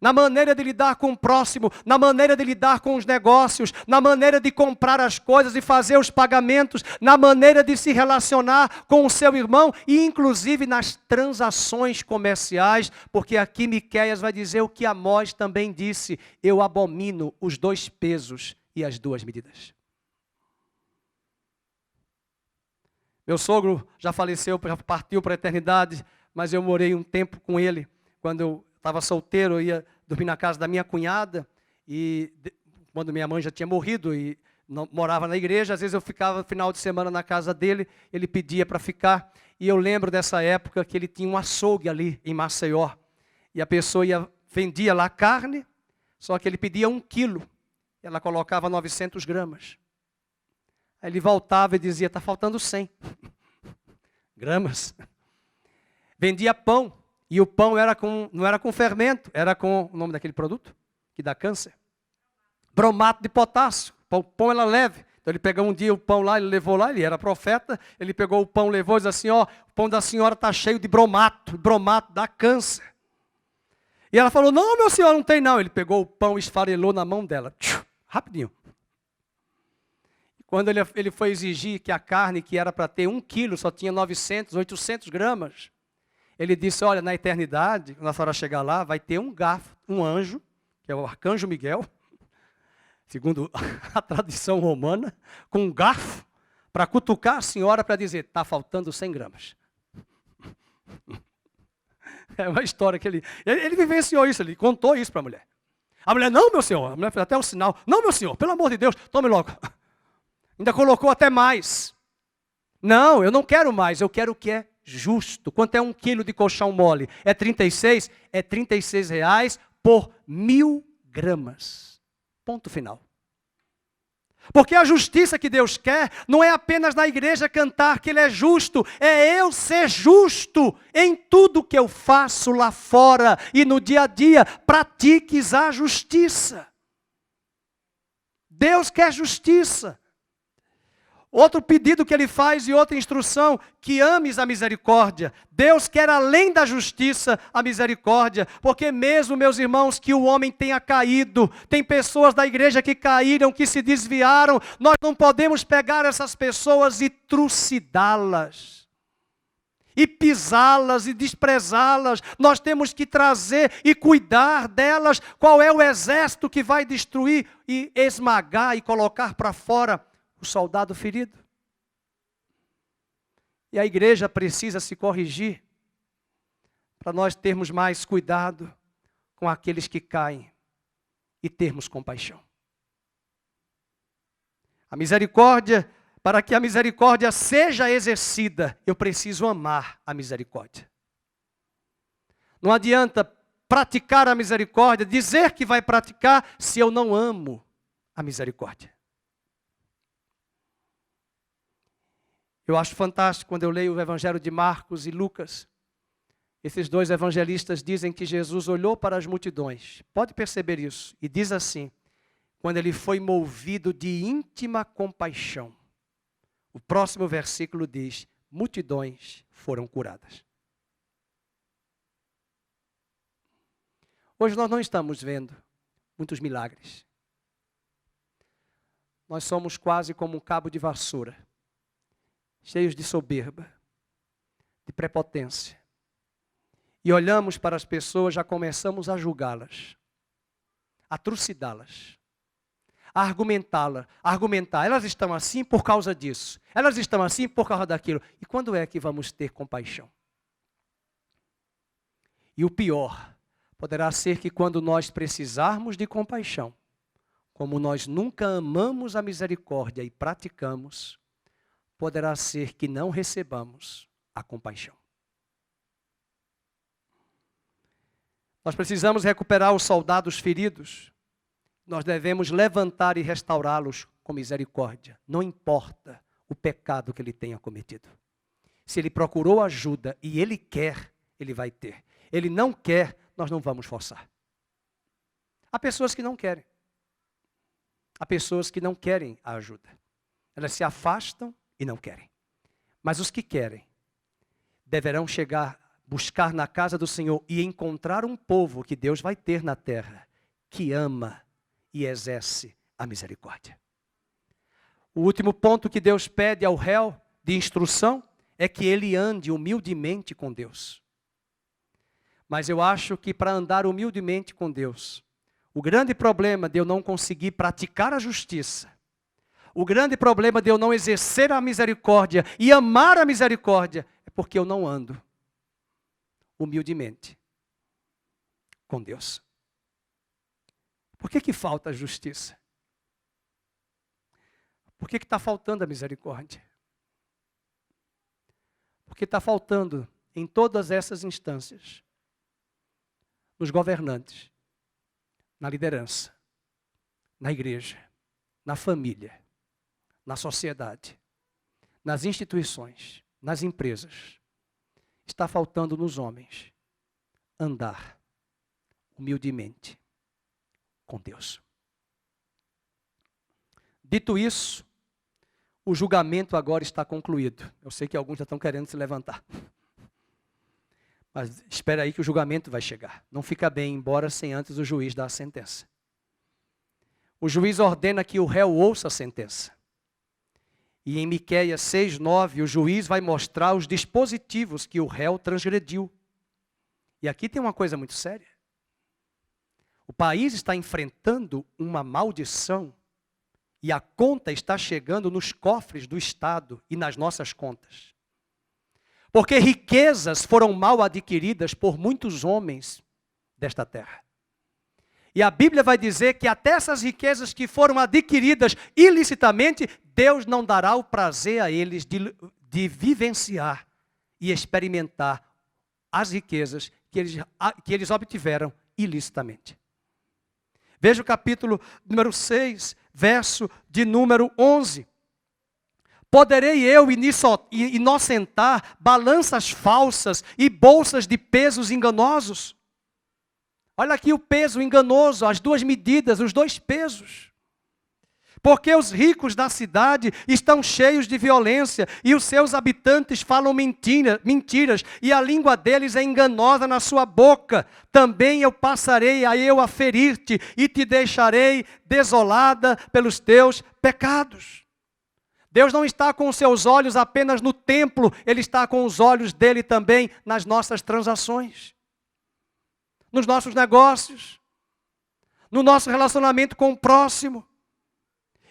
Speaker 1: Na maneira de lidar com o próximo, na maneira de lidar com os negócios, na maneira de comprar as coisas e fazer os pagamentos, na maneira de se relacionar com o seu irmão e inclusive nas transações comerciais, porque aqui Miqueias vai dizer o que Amós também disse, eu abomino os 2 pesos e as 2 medidas. Meu sogro já faleceu, já partiu para a eternidade, mas eu morei um tempo com ele. Quando eu estava solteiro, eu ia dormir na casa da minha cunhada, e quando minha mãe já tinha morrido e não, morava na igreja, às vezes eu ficava no final de semana na casa dele, ele pedia para ficar, e eu lembro dessa época que ele tinha um açougue ali em Maceió, e a pessoa vendia lá carne, só que ele pedia 1 quilo, ela colocava 900 gramas. Aí ele voltava e dizia, está faltando 100 gramas. Vendia pão, e o pão não era com fermento, era com o nome daquele produto que dá câncer. Bromato de potássio, o pão era leve. Então ele pegou um dia o pão lá, ele levou lá, ele era profeta, ele pegou o pão, levou e disse assim, ó, o pão da senhora está cheio de bromato dá câncer. E ela falou, não, meu senhor, não tem não. Ele pegou o pão e esfarelou na mão dela. Rapidinho. Quando ele foi exigir que a carne, que era para ter 1 quilo, só tinha 900, 800 gramas. Ele disse, olha, na eternidade, quando a senhora chegar lá, vai ter um garfo, um anjo, que é o arcanjo Miguel, segundo a tradição romana, com um garfo, para cutucar a senhora para dizer, está faltando 100 gramas. É uma história que ele vivenciou isso, ele contou isso para a mulher. A mulher, não, meu senhor, a mulher fez até um sinal, não, meu senhor, pelo amor de Deus, tome logo. Ainda colocou até mais. Não, eu não quero mais, eu quero o que é justo. Quanto é 1 quilo de colchão mole? É 36? É R$36 por 1000 gramas. Ponto final. Porque a justiça que Deus quer não é apenas na igreja cantar que Ele é justo, é eu ser justo em tudo que eu faço lá fora e no dia a dia. Pratiques a justiça. Deus quer justiça. Outro pedido que ele faz e outra instrução, que ames a misericórdia. Deus quer além da justiça a misericórdia, porque mesmo, meus irmãos, que o homem tenha caído, tem pessoas da igreja que caíram, que se desviaram, nós não podemos pegar essas pessoas e trucidá-las, e pisá-las e desprezá-las. Nós temos que trazer e cuidar delas. Qual é o exército que vai destruir e esmagar e colocar para fora o soldado ferido? E a igreja precisa se corrigir para nós termos mais cuidado com aqueles que caem e termos compaixão. A misericórdia, para que a misericórdia seja exercida, eu preciso amar a misericórdia. Não adianta praticar a misericórdia, dizer que vai praticar, se eu não amo a misericórdia. Eu acho fantástico quando eu leio o Evangelho de Marcos e Lucas. Esses 2 evangelistas dizem que Jesus olhou para as multidões. Pode perceber isso. E diz assim, quando ele foi movido de íntima compaixão. O próximo versículo diz, multidões foram curadas. Hoje nós não estamos vendo muitos milagres. Nós somos quase como um cabo de vassoura, cheios de soberba, de prepotência. E olhamos para as pessoas, já começamos a julgá-las, a trucidá-las, a argumentar. Elas estão assim por causa disso, elas estão assim por causa daquilo. E quando é que vamos ter compaixão? E o pior, poderá ser que quando nós precisarmos de compaixão, como nós nunca amamos a misericórdia e praticamos, poderá ser que não recebamos a compaixão. Nós precisamos recuperar os soldados feridos. Nós devemos levantar e restaurá-los com misericórdia. Não importa o pecado que ele tenha cometido. Se ele procurou ajuda e ele quer, ele vai ter. Ele não quer, nós não vamos forçar. Há pessoas que não querem. Há pessoas que não querem a ajuda. Elas se afastam e não querem. Mas os que querem deverão buscar na casa do Senhor e encontrar um povo que Deus vai ter na terra, que ama e exerce a misericórdia. O último ponto que Deus pede ao réu de instrução é que ele ande humildemente com Deus. Mas eu acho que para andar humildemente com Deus, o grande problema de eu não conseguir praticar a justiça, o grande problema de eu não exercer a misericórdia e amar a misericórdia é porque eu não ando humildemente com Deus. Por que falta a justiça? Por que está faltando a misericórdia? Porque está faltando em todas essas instâncias, nos governantes, na liderança, na igreja, na família, na sociedade, nas instituições, nas empresas. Está faltando nos homens andar humildemente com Deus. Dito isso, o julgamento agora está concluído. Eu sei que alguns já estão querendo se levantar. Mas espera aí que o julgamento vai chegar. Não fica bem embora sem antes o juiz dar a sentença. O juiz ordena que o réu ouça a sentença. E em Miqueias 6:9, o juiz vai mostrar os dispositivos que o réu transgrediu. E aqui tem uma coisa muito séria. O país está enfrentando uma maldição e a conta está chegando nos cofres do Estado e nas nossas contas. Porque riquezas foram mal adquiridas por muitos homens desta terra. E a Bíblia vai dizer que até essas riquezas que foram adquiridas ilicitamente, Deus não dará o prazer a eles de vivenciar e experimentar as riquezas que eles obtiveram ilicitamente. Veja o capítulo número 6, verso de número 11. Poderei eu inocentar balanças falsas e bolsas de pesos enganosos? Olha aqui o peso enganoso, as duas medidas, os dois pesos. Porque os ricos da cidade estão cheios de violência e os seus habitantes falam mentiras e a língua deles é enganosa na sua boca. Também eu passarei a ferir-te e te deixarei desolada pelos teus pecados. Deus não está com os seus olhos apenas no templo, Ele está com os olhos dele também nas nossas transações, nos nossos negócios, no nosso relacionamento com o próximo.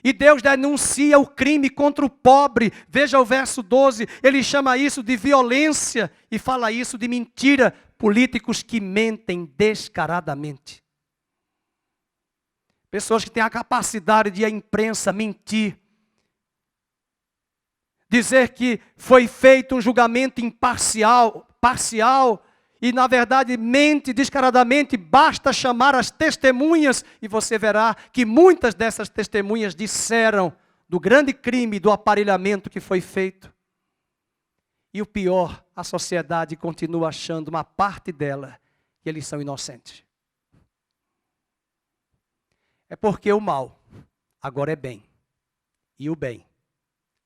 Speaker 1: E Deus denuncia o crime contra o pobre. Veja o verso 12, ele chama isso de violência e fala isso de mentira. Políticos que mentem descaradamente. Pessoas que têm a capacidade de a imprensa mentir. Dizer que foi feito um julgamento parcial, e na verdade mente descaradamente, basta chamar as testemunhas e você verá que muitas dessas testemunhas disseram do grande crime, do aparelhamento que foi feito. E o pior, a sociedade continua achando, uma parte dela, que eles são inocentes. É porque o mal agora é bem, e o bem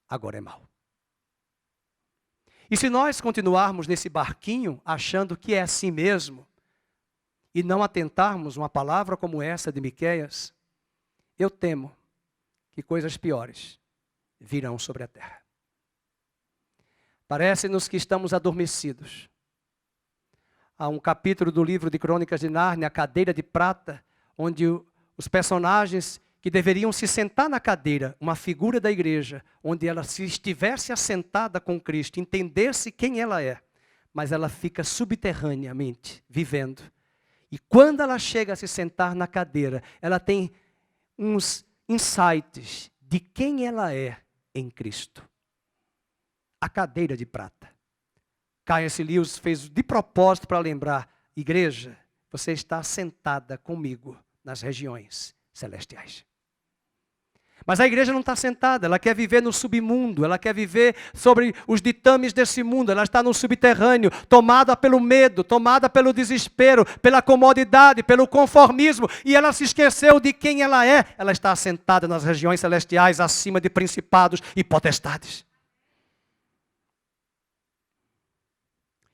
Speaker 1: agora é mal. E se nós continuarmos nesse barquinho, achando que é assim mesmo, e não atentarmos uma palavra como essa de Miqueias, eu temo que coisas piores virão sobre a terra. Parece-nos que estamos adormecidos. Há um capítulo do livro de Crônicas de Nárnia, a cadeira de prata, onde os personagens que deveriam se sentar na cadeira, uma figura da igreja, onde ela se estivesse assentada com Cristo, entendesse quem ela é, mas ela fica subterraneamente vivendo. E quando ela chega a se sentar na cadeira, ela tem uns insights de quem ela é em Cristo. A cadeira de prata. C.S. Lewis fez de propósito para lembrar, igreja, você está sentada comigo nas regiões celestiais. Mas a igreja não está sentada, ela quer viver no submundo, ela quer viver sobre os ditames desse mundo, ela está no subterrâneo, tomada pelo medo, tomada pelo desespero, pela comodidade, pelo conformismo, e ela se esqueceu de quem ela é. Ela está assentada nas regiões celestiais, acima de principados e potestades.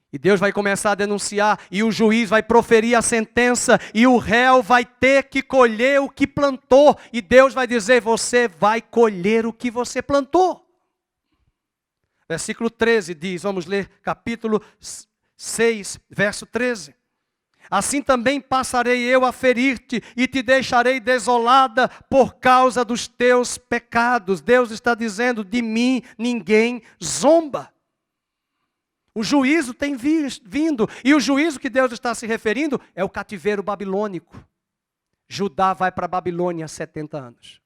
Speaker 1: E Deus vai começar a denunciar, e o juiz vai proferir a sentença, e o réu vai ter que colher o que plantou. E Deus vai dizer, você vai colher o que você plantou. Versículo 13 diz, vamos ler capítulo 6, verso 13. Assim também passarei eu a ferir-te, e te deixarei desolada por causa dos teus pecados. Deus está dizendo, de mim ninguém zomba. O juízo tem vindo, e o juízo que Deus está se referindo é o cativeiro babilônico. Judá vai para a Babilônia há 70 anos.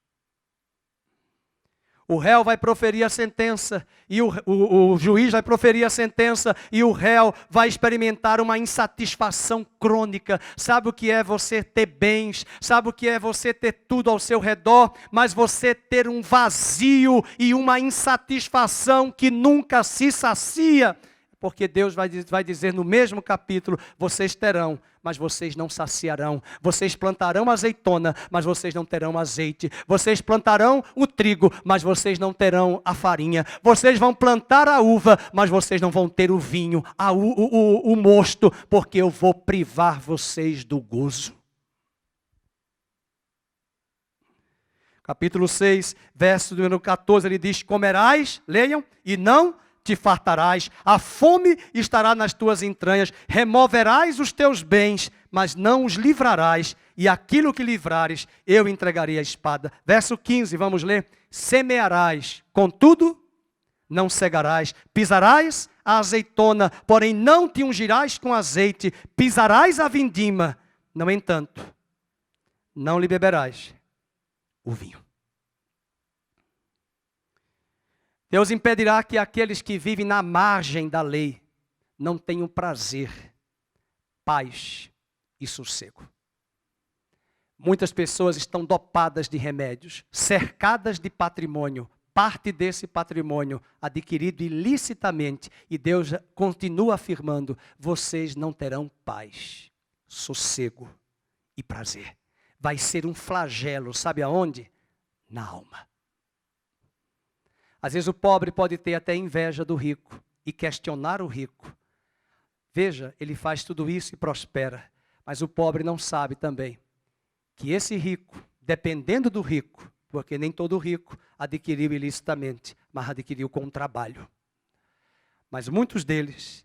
Speaker 1: O réu vai proferir a sentença, e o juiz vai proferir a sentença, e o réu vai experimentar uma insatisfação crônica. Sabe o que é você ter bens, sabe o que é você ter tudo ao seu redor, mas você ter um vazio e uma insatisfação que nunca se sacia. porque Deus vai dizer no mesmo capítulo, vocês terão, mas vocês não saciarão. Vocês plantarão azeitona, mas vocês não terão azeite. Vocês plantarão o trigo, mas vocês não terão a farinha. Vocês vão plantar a uva, mas vocês não vão ter o vinho, o mosto, porque eu vou privar vocês do gozo. Capítulo 6, verso número 14, ele diz, comerás, leiam, e não te fartarás, a fome estará nas tuas entranhas, removerás os teus bens, mas não os livrarás, e aquilo que livrares, eu entregarei a espada. Verso 15, vamos ler, semearás, contudo, não cegarás, pisarás a azeitona, porém não te ungirás com azeite, pisarás a vindima, no entanto, não lhe beberás o vinho. Deus impedirá que aqueles que vivem na margem da lei não tenham prazer, paz e sossego. Muitas pessoas estão dopadas de remédios, cercadas de patrimônio, parte desse patrimônio adquirido ilicitamente, e Deus continua afirmando, vocês não terão paz, sossego e prazer. Vai ser um flagelo, sabe aonde? Na alma. Às vezes o pobre pode ter até inveja do rico e questionar o rico. Veja, ele faz tudo isso e prospera, mas o pobre não sabe também que esse rico, dependendo do rico, porque nem todo rico adquiriu ilicitamente, mas adquiriu com trabalho. Mas muitos deles,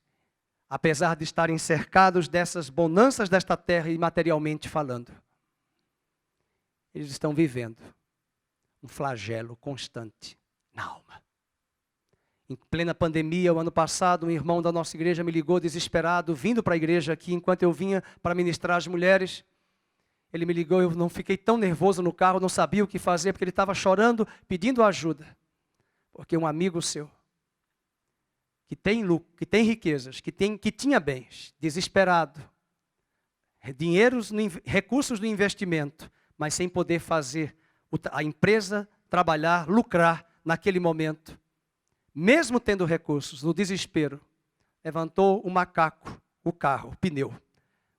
Speaker 1: apesar de estarem cercados dessas bonanças desta terra e materialmente falando, eles estão vivendo um flagelo constante na alma. Em plena pandemia, o ano passado, um irmão da nossa igreja me ligou desesperado, vindo para a igreja aqui, enquanto eu vinha para ministrar as mulheres. Ele me ligou, eu não fiquei tão nervoso no carro, não sabia o que fazer, porque ele estava chorando, pedindo ajuda. Porque um amigo seu, que tem lucro, que tem riquezas, que tinha bens, desesperado, recursos do investimento, mas sem poder fazer a empresa trabalhar, lucrar naquele momento, mesmo tendo recursos, no desespero, levantou o macaco, o carro, o pneu,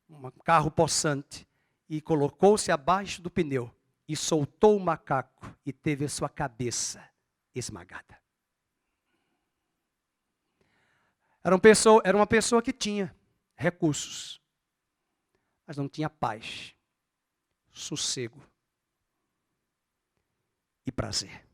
Speaker 1: um carro possante, e colocou-se abaixo do pneu, e soltou o macaco, e teve a sua cabeça esmagada. Era uma pessoa que tinha recursos, mas não tinha paz, sossego e prazer.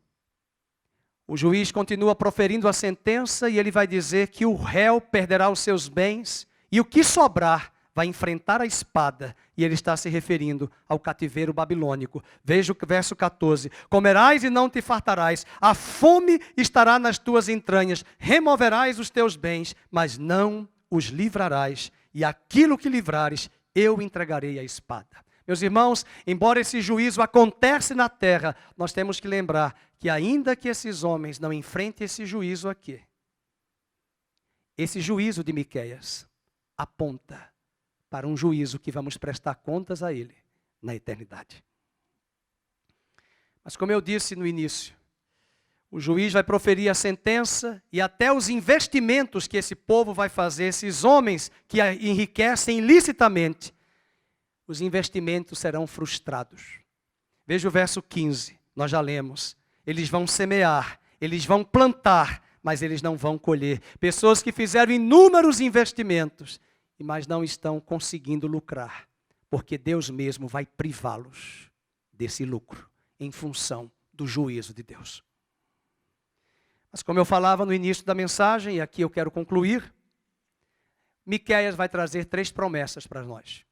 Speaker 1: O juiz continua proferindo a sentença e ele vai dizer que o réu perderá os seus bens e o que sobrar vai enfrentar a espada. E ele está se referindo ao cativeiro babilônico. Veja o verso 14. Comerás e não te fartarás, a fome estará nas tuas entranhas, removerás os teus bens, mas não os livrarás, e aquilo que livrares, eu entregarei à espada. Meus irmãos, embora esse juízo aconteça na terra, nós temos que lembrar que ainda que esses homens não enfrentem esse juízo aqui, esse juízo de Miqueias aponta para um juízo que vamos prestar contas a ele na eternidade. Mas como eu disse no início, o juiz vai proferir a sentença e até os investimentos que esse povo vai fazer, esses homens que enriquecem ilicitamente, os investimentos serão frustrados. Veja o verso 15, nós já lemos. Eles vão semear, eles vão plantar, mas eles não vão colher. Pessoas que fizeram inúmeros investimentos, mas não estão conseguindo lucrar, porque Deus mesmo vai privá-los desse lucro, em função do juízo de Deus. Mas como eu falava no início da mensagem, e aqui eu quero concluir, Miqueias vai trazer 3 promessas para nós.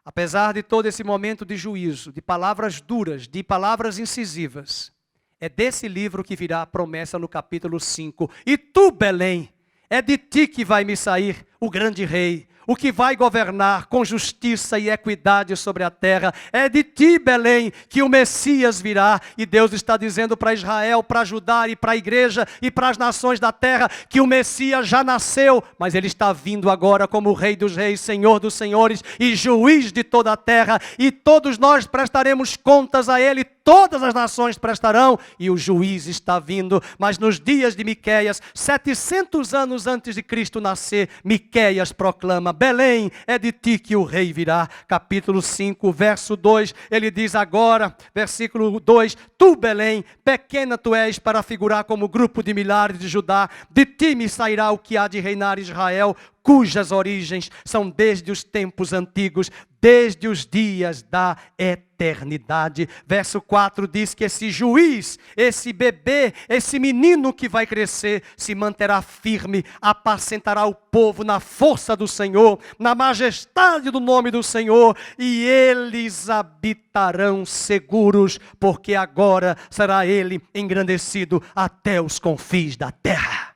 Speaker 1: Apesar de todo esse momento de juízo, de palavras duras, de palavras incisivas, é desse livro que virá a promessa no capítulo 5. E tu, Belém, é de ti que vai me sair o grande rei, o que vai governar com justiça e equidade sobre a terra. É de ti, Belém, que o Messias virá. E Deus está dizendo para Israel, para Judá e para a igreja e para as nações da terra que o Messias já nasceu, mas ele está vindo agora como Rei dos Reis, Senhor dos Senhores e Juiz de toda a terra. E todos nós prestaremos contas a ele, todas as nações prestarão, e o juiz está vindo. Mas nos dias de Miqueias, 700 anos antes de Cristo nascer, Miqueias proclama: Belém, é de ti que o rei virá. Capítulo 5, verso 2, ele diz agora, versículo 2, tu, Belém, pequena tu és para figurar como grupo de milhares de Judá, de ti me sairá o que há de reinar Israel, cujas origens são desde os tempos antigos, desde os dias da eternidade. Verso 4 diz que esse juiz, esse bebê, esse menino que vai crescer, se manterá firme, apacentará o povo na força do Senhor, na majestade do nome do Senhor, e eles habitarão seguros, porque agora será ele engrandecido até os confins da terra.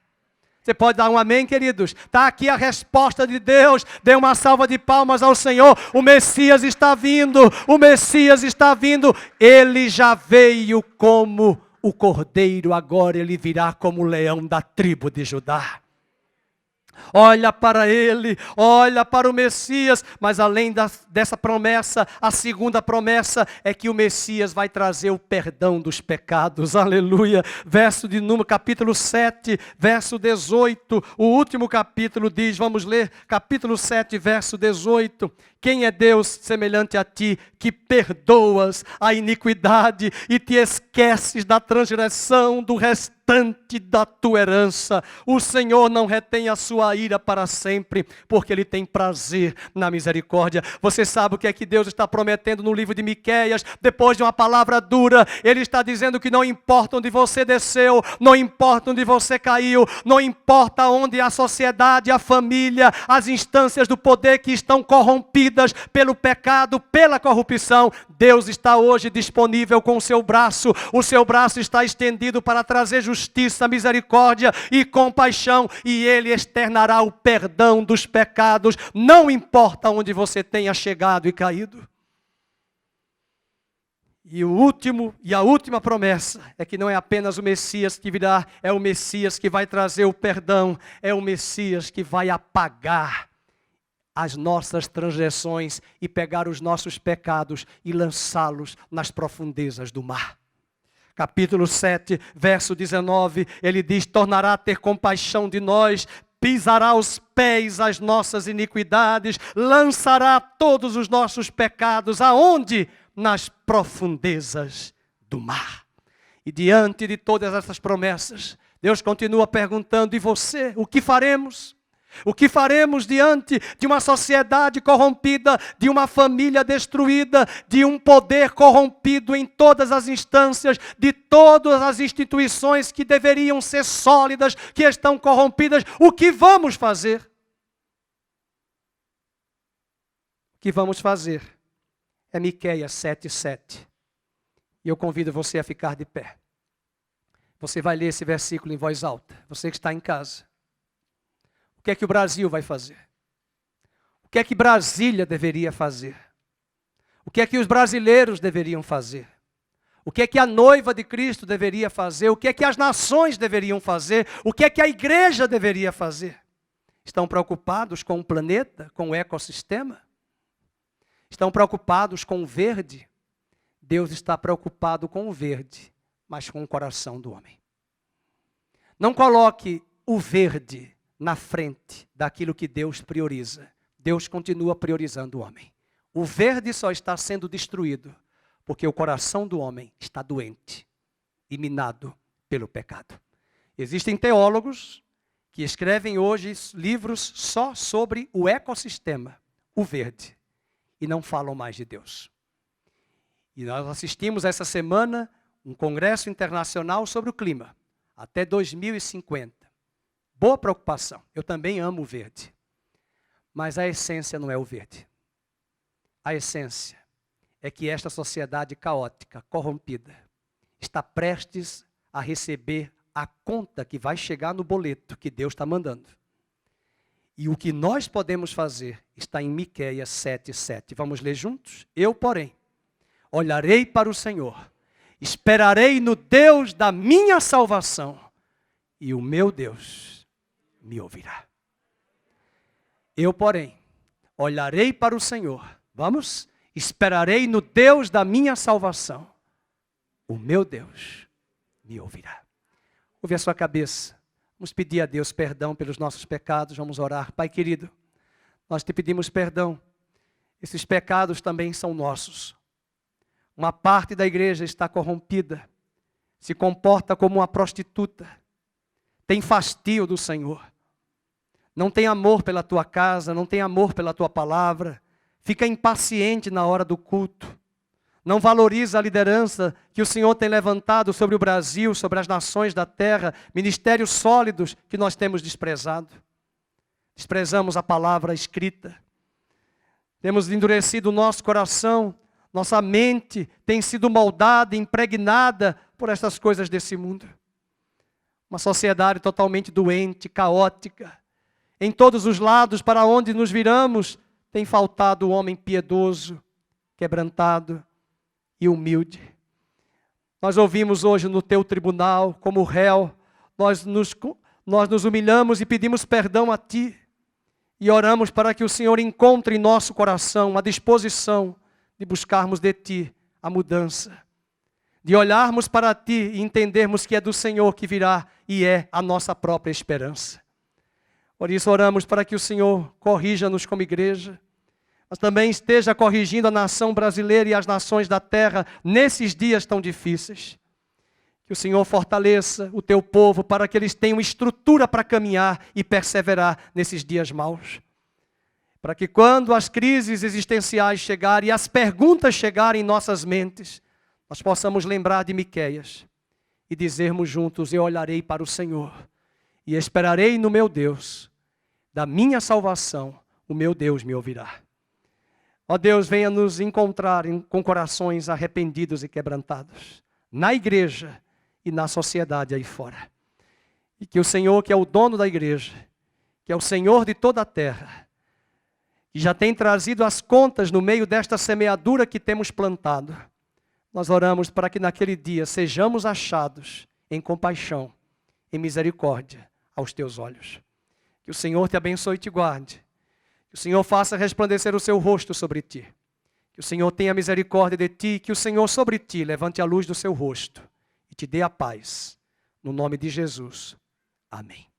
Speaker 1: Você pode dar um amém, queridos? Está aqui a resposta de Deus. Dê uma salva de palmas ao Senhor. O Messias está vindo. O Messias está vindo. Ele já veio como o cordeiro. Agora ele virá como o leão da tribo de Judá. Olha para ele, olha para o Messias, mas além dessa promessa, a segunda promessa é que o Messias vai trazer o perdão dos pecados, aleluia. Verso de número, capítulo 7, verso 18, o último capítulo diz, vamos ler, capítulo 7, verso 18, quem é Deus semelhante a ti, que perdoas a iniquidade e te esqueces da transgressão do restante da tua herança. O Senhor não retém a sua ira para sempre, porque Ele tem prazer na misericórdia. Você sabe o que é que Deus está prometendo no livro de Miqueias? Depois de uma palavra dura, Ele está dizendo que não importa onde você desceu, não importa onde você caiu, não importa onde a sociedade, a família, as instâncias do poder que estão corrompidas pelo pecado, pela corrupção, Deus está hoje disponível com o seu braço está estendido para trazer justiça, misericórdia e compaixão, e Ele externará o perdão dos pecados, não importa onde você tenha chegado e caído. E a última promessa é que não é apenas o Messias que virá, é o Messias que vai trazer o perdão, é o Messias que vai apagar as nossas transgressões e pegar os nossos pecados e lançá-los nas profundezas do mar. Capítulo 7, verso 19, ele diz, tornará a ter compaixão de nós, pisará aos pés as nossas iniquidades, lançará todos os nossos pecados, aonde? Nas profundezas do mar. E diante de todas essas promessas, Deus continua perguntando, e você, o que faremos? O que faremos diante de uma sociedade corrompida, de uma família destruída, de um poder corrompido em todas as instâncias, de todas as instituições que deveriam ser sólidas, que estão corrompidas? O que vamos fazer? O que vamos fazer é Miqueias 7:7. E eu convido você a ficar de pé. Você vai ler esse versículo em voz alta, você que está em casa. O que é que o Brasil vai fazer? O que é que Brasília deveria fazer? O que é que os brasileiros deveriam fazer? O que é que a noiva de Cristo deveria fazer? O que é que as nações deveriam fazer? O que é que a igreja deveria fazer? Estão preocupados com o planeta, com o ecossistema? Estão preocupados com o verde? Deus está preocupado com o verde, mas com o coração do homem. Não coloque o verde na frente daquilo que Deus prioriza. Deus continua priorizando o homem. O verde só está sendo destruído porque o coração do homem está doente e minado pelo pecado. Existem teólogos que escrevem hoje livros só sobre o ecossistema, o verde, e não falam mais de Deus. E nós assistimos essa semana um congresso internacional sobre o clima, até 2050. Boa preocupação, eu também amo o verde. Mas a essência não é o verde. A essência é que esta sociedade caótica, corrompida, está prestes a receber a conta que vai chegar no boleto que Deus está mandando. E o que nós podemos fazer está em Miqueias 7:7. Vamos ler juntos? Eu, porém, olharei para o Senhor, esperarei no Deus da minha salvação, e o meu Deus me ouvirá. Eu, porém, olharei para o Senhor, vamos? Esperarei no Deus da minha salvação, o meu Deus me ouvirá. Ouve a sua cabeça. Vamos pedir a Deus perdão pelos nossos pecados, vamos orar. Pai querido, nós te pedimos perdão. Esses pecados também são nossos. Uma parte da igreja está corrompida, se comporta como uma prostituta, tem fastio do Senhor, não tem amor pela tua casa, não tem amor pela tua palavra, fica impaciente na hora do culto, não valoriza a liderança que o Senhor tem levantado sobre o Brasil, sobre as nações da terra, ministérios sólidos que nós temos desprezado. Desprezamos a palavra escrita, temos endurecido o nosso coração, nossa mente tem sido moldada, impregnada por estas coisas desse mundo. Uma sociedade totalmente doente, caótica. Em todos os lados, para onde nos viramos, tem faltado o homem piedoso, quebrantado e humilde. Nós ouvimos hoje no teu tribunal, como réu, nós nos humilhamos e pedimos perdão a ti. E oramos para que o Senhor encontre em nosso coração a disposição de buscarmos de ti a mudança. De olharmos para ti e entendermos que é do Senhor que virá e é a nossa própria esperança. Por isso oramos para que o Senhor corrija-nos como igreja, mas também esteja corrigindo a nação brasileira e as nações da terra nesses dias tão difíceis. Que o Senhor fortaleça o teu povo para que eles tenham estrutura para caminhar e perseverar nesses dias maus. Para que quando as crises existenciais chegarem e as perguntas chegarem em nossas mentes, nós possamos lembrar de Miqueias e dizermos juntos: eu olharei para o Senhor e esperarei no meu Deus, da minha salvação, o meu Deus me ouvirá. Ó Deus, venha nos encontrar com corações arrependidos e quebrantados, na igreja e na sociedade aí fora. E que o Senhor, que é o dono da igreja, que é o Senhor de toda a terra, que já tem trazido as contas no meio desta semeadura que temos plantado, nós oramos para que naquele dia sejamos achados em compaixão, em misericórdia aos teus olhos. Que o Senhor te abençoe e te guarde. Que o Senhor faça resplandecer o seu rosto sobre ti. Que o Senhor tenha misericórdia de ti. Que o Senhor sobre ti levante a luz do seu rosto e te dê a paz. No nome de Jesus. Amém.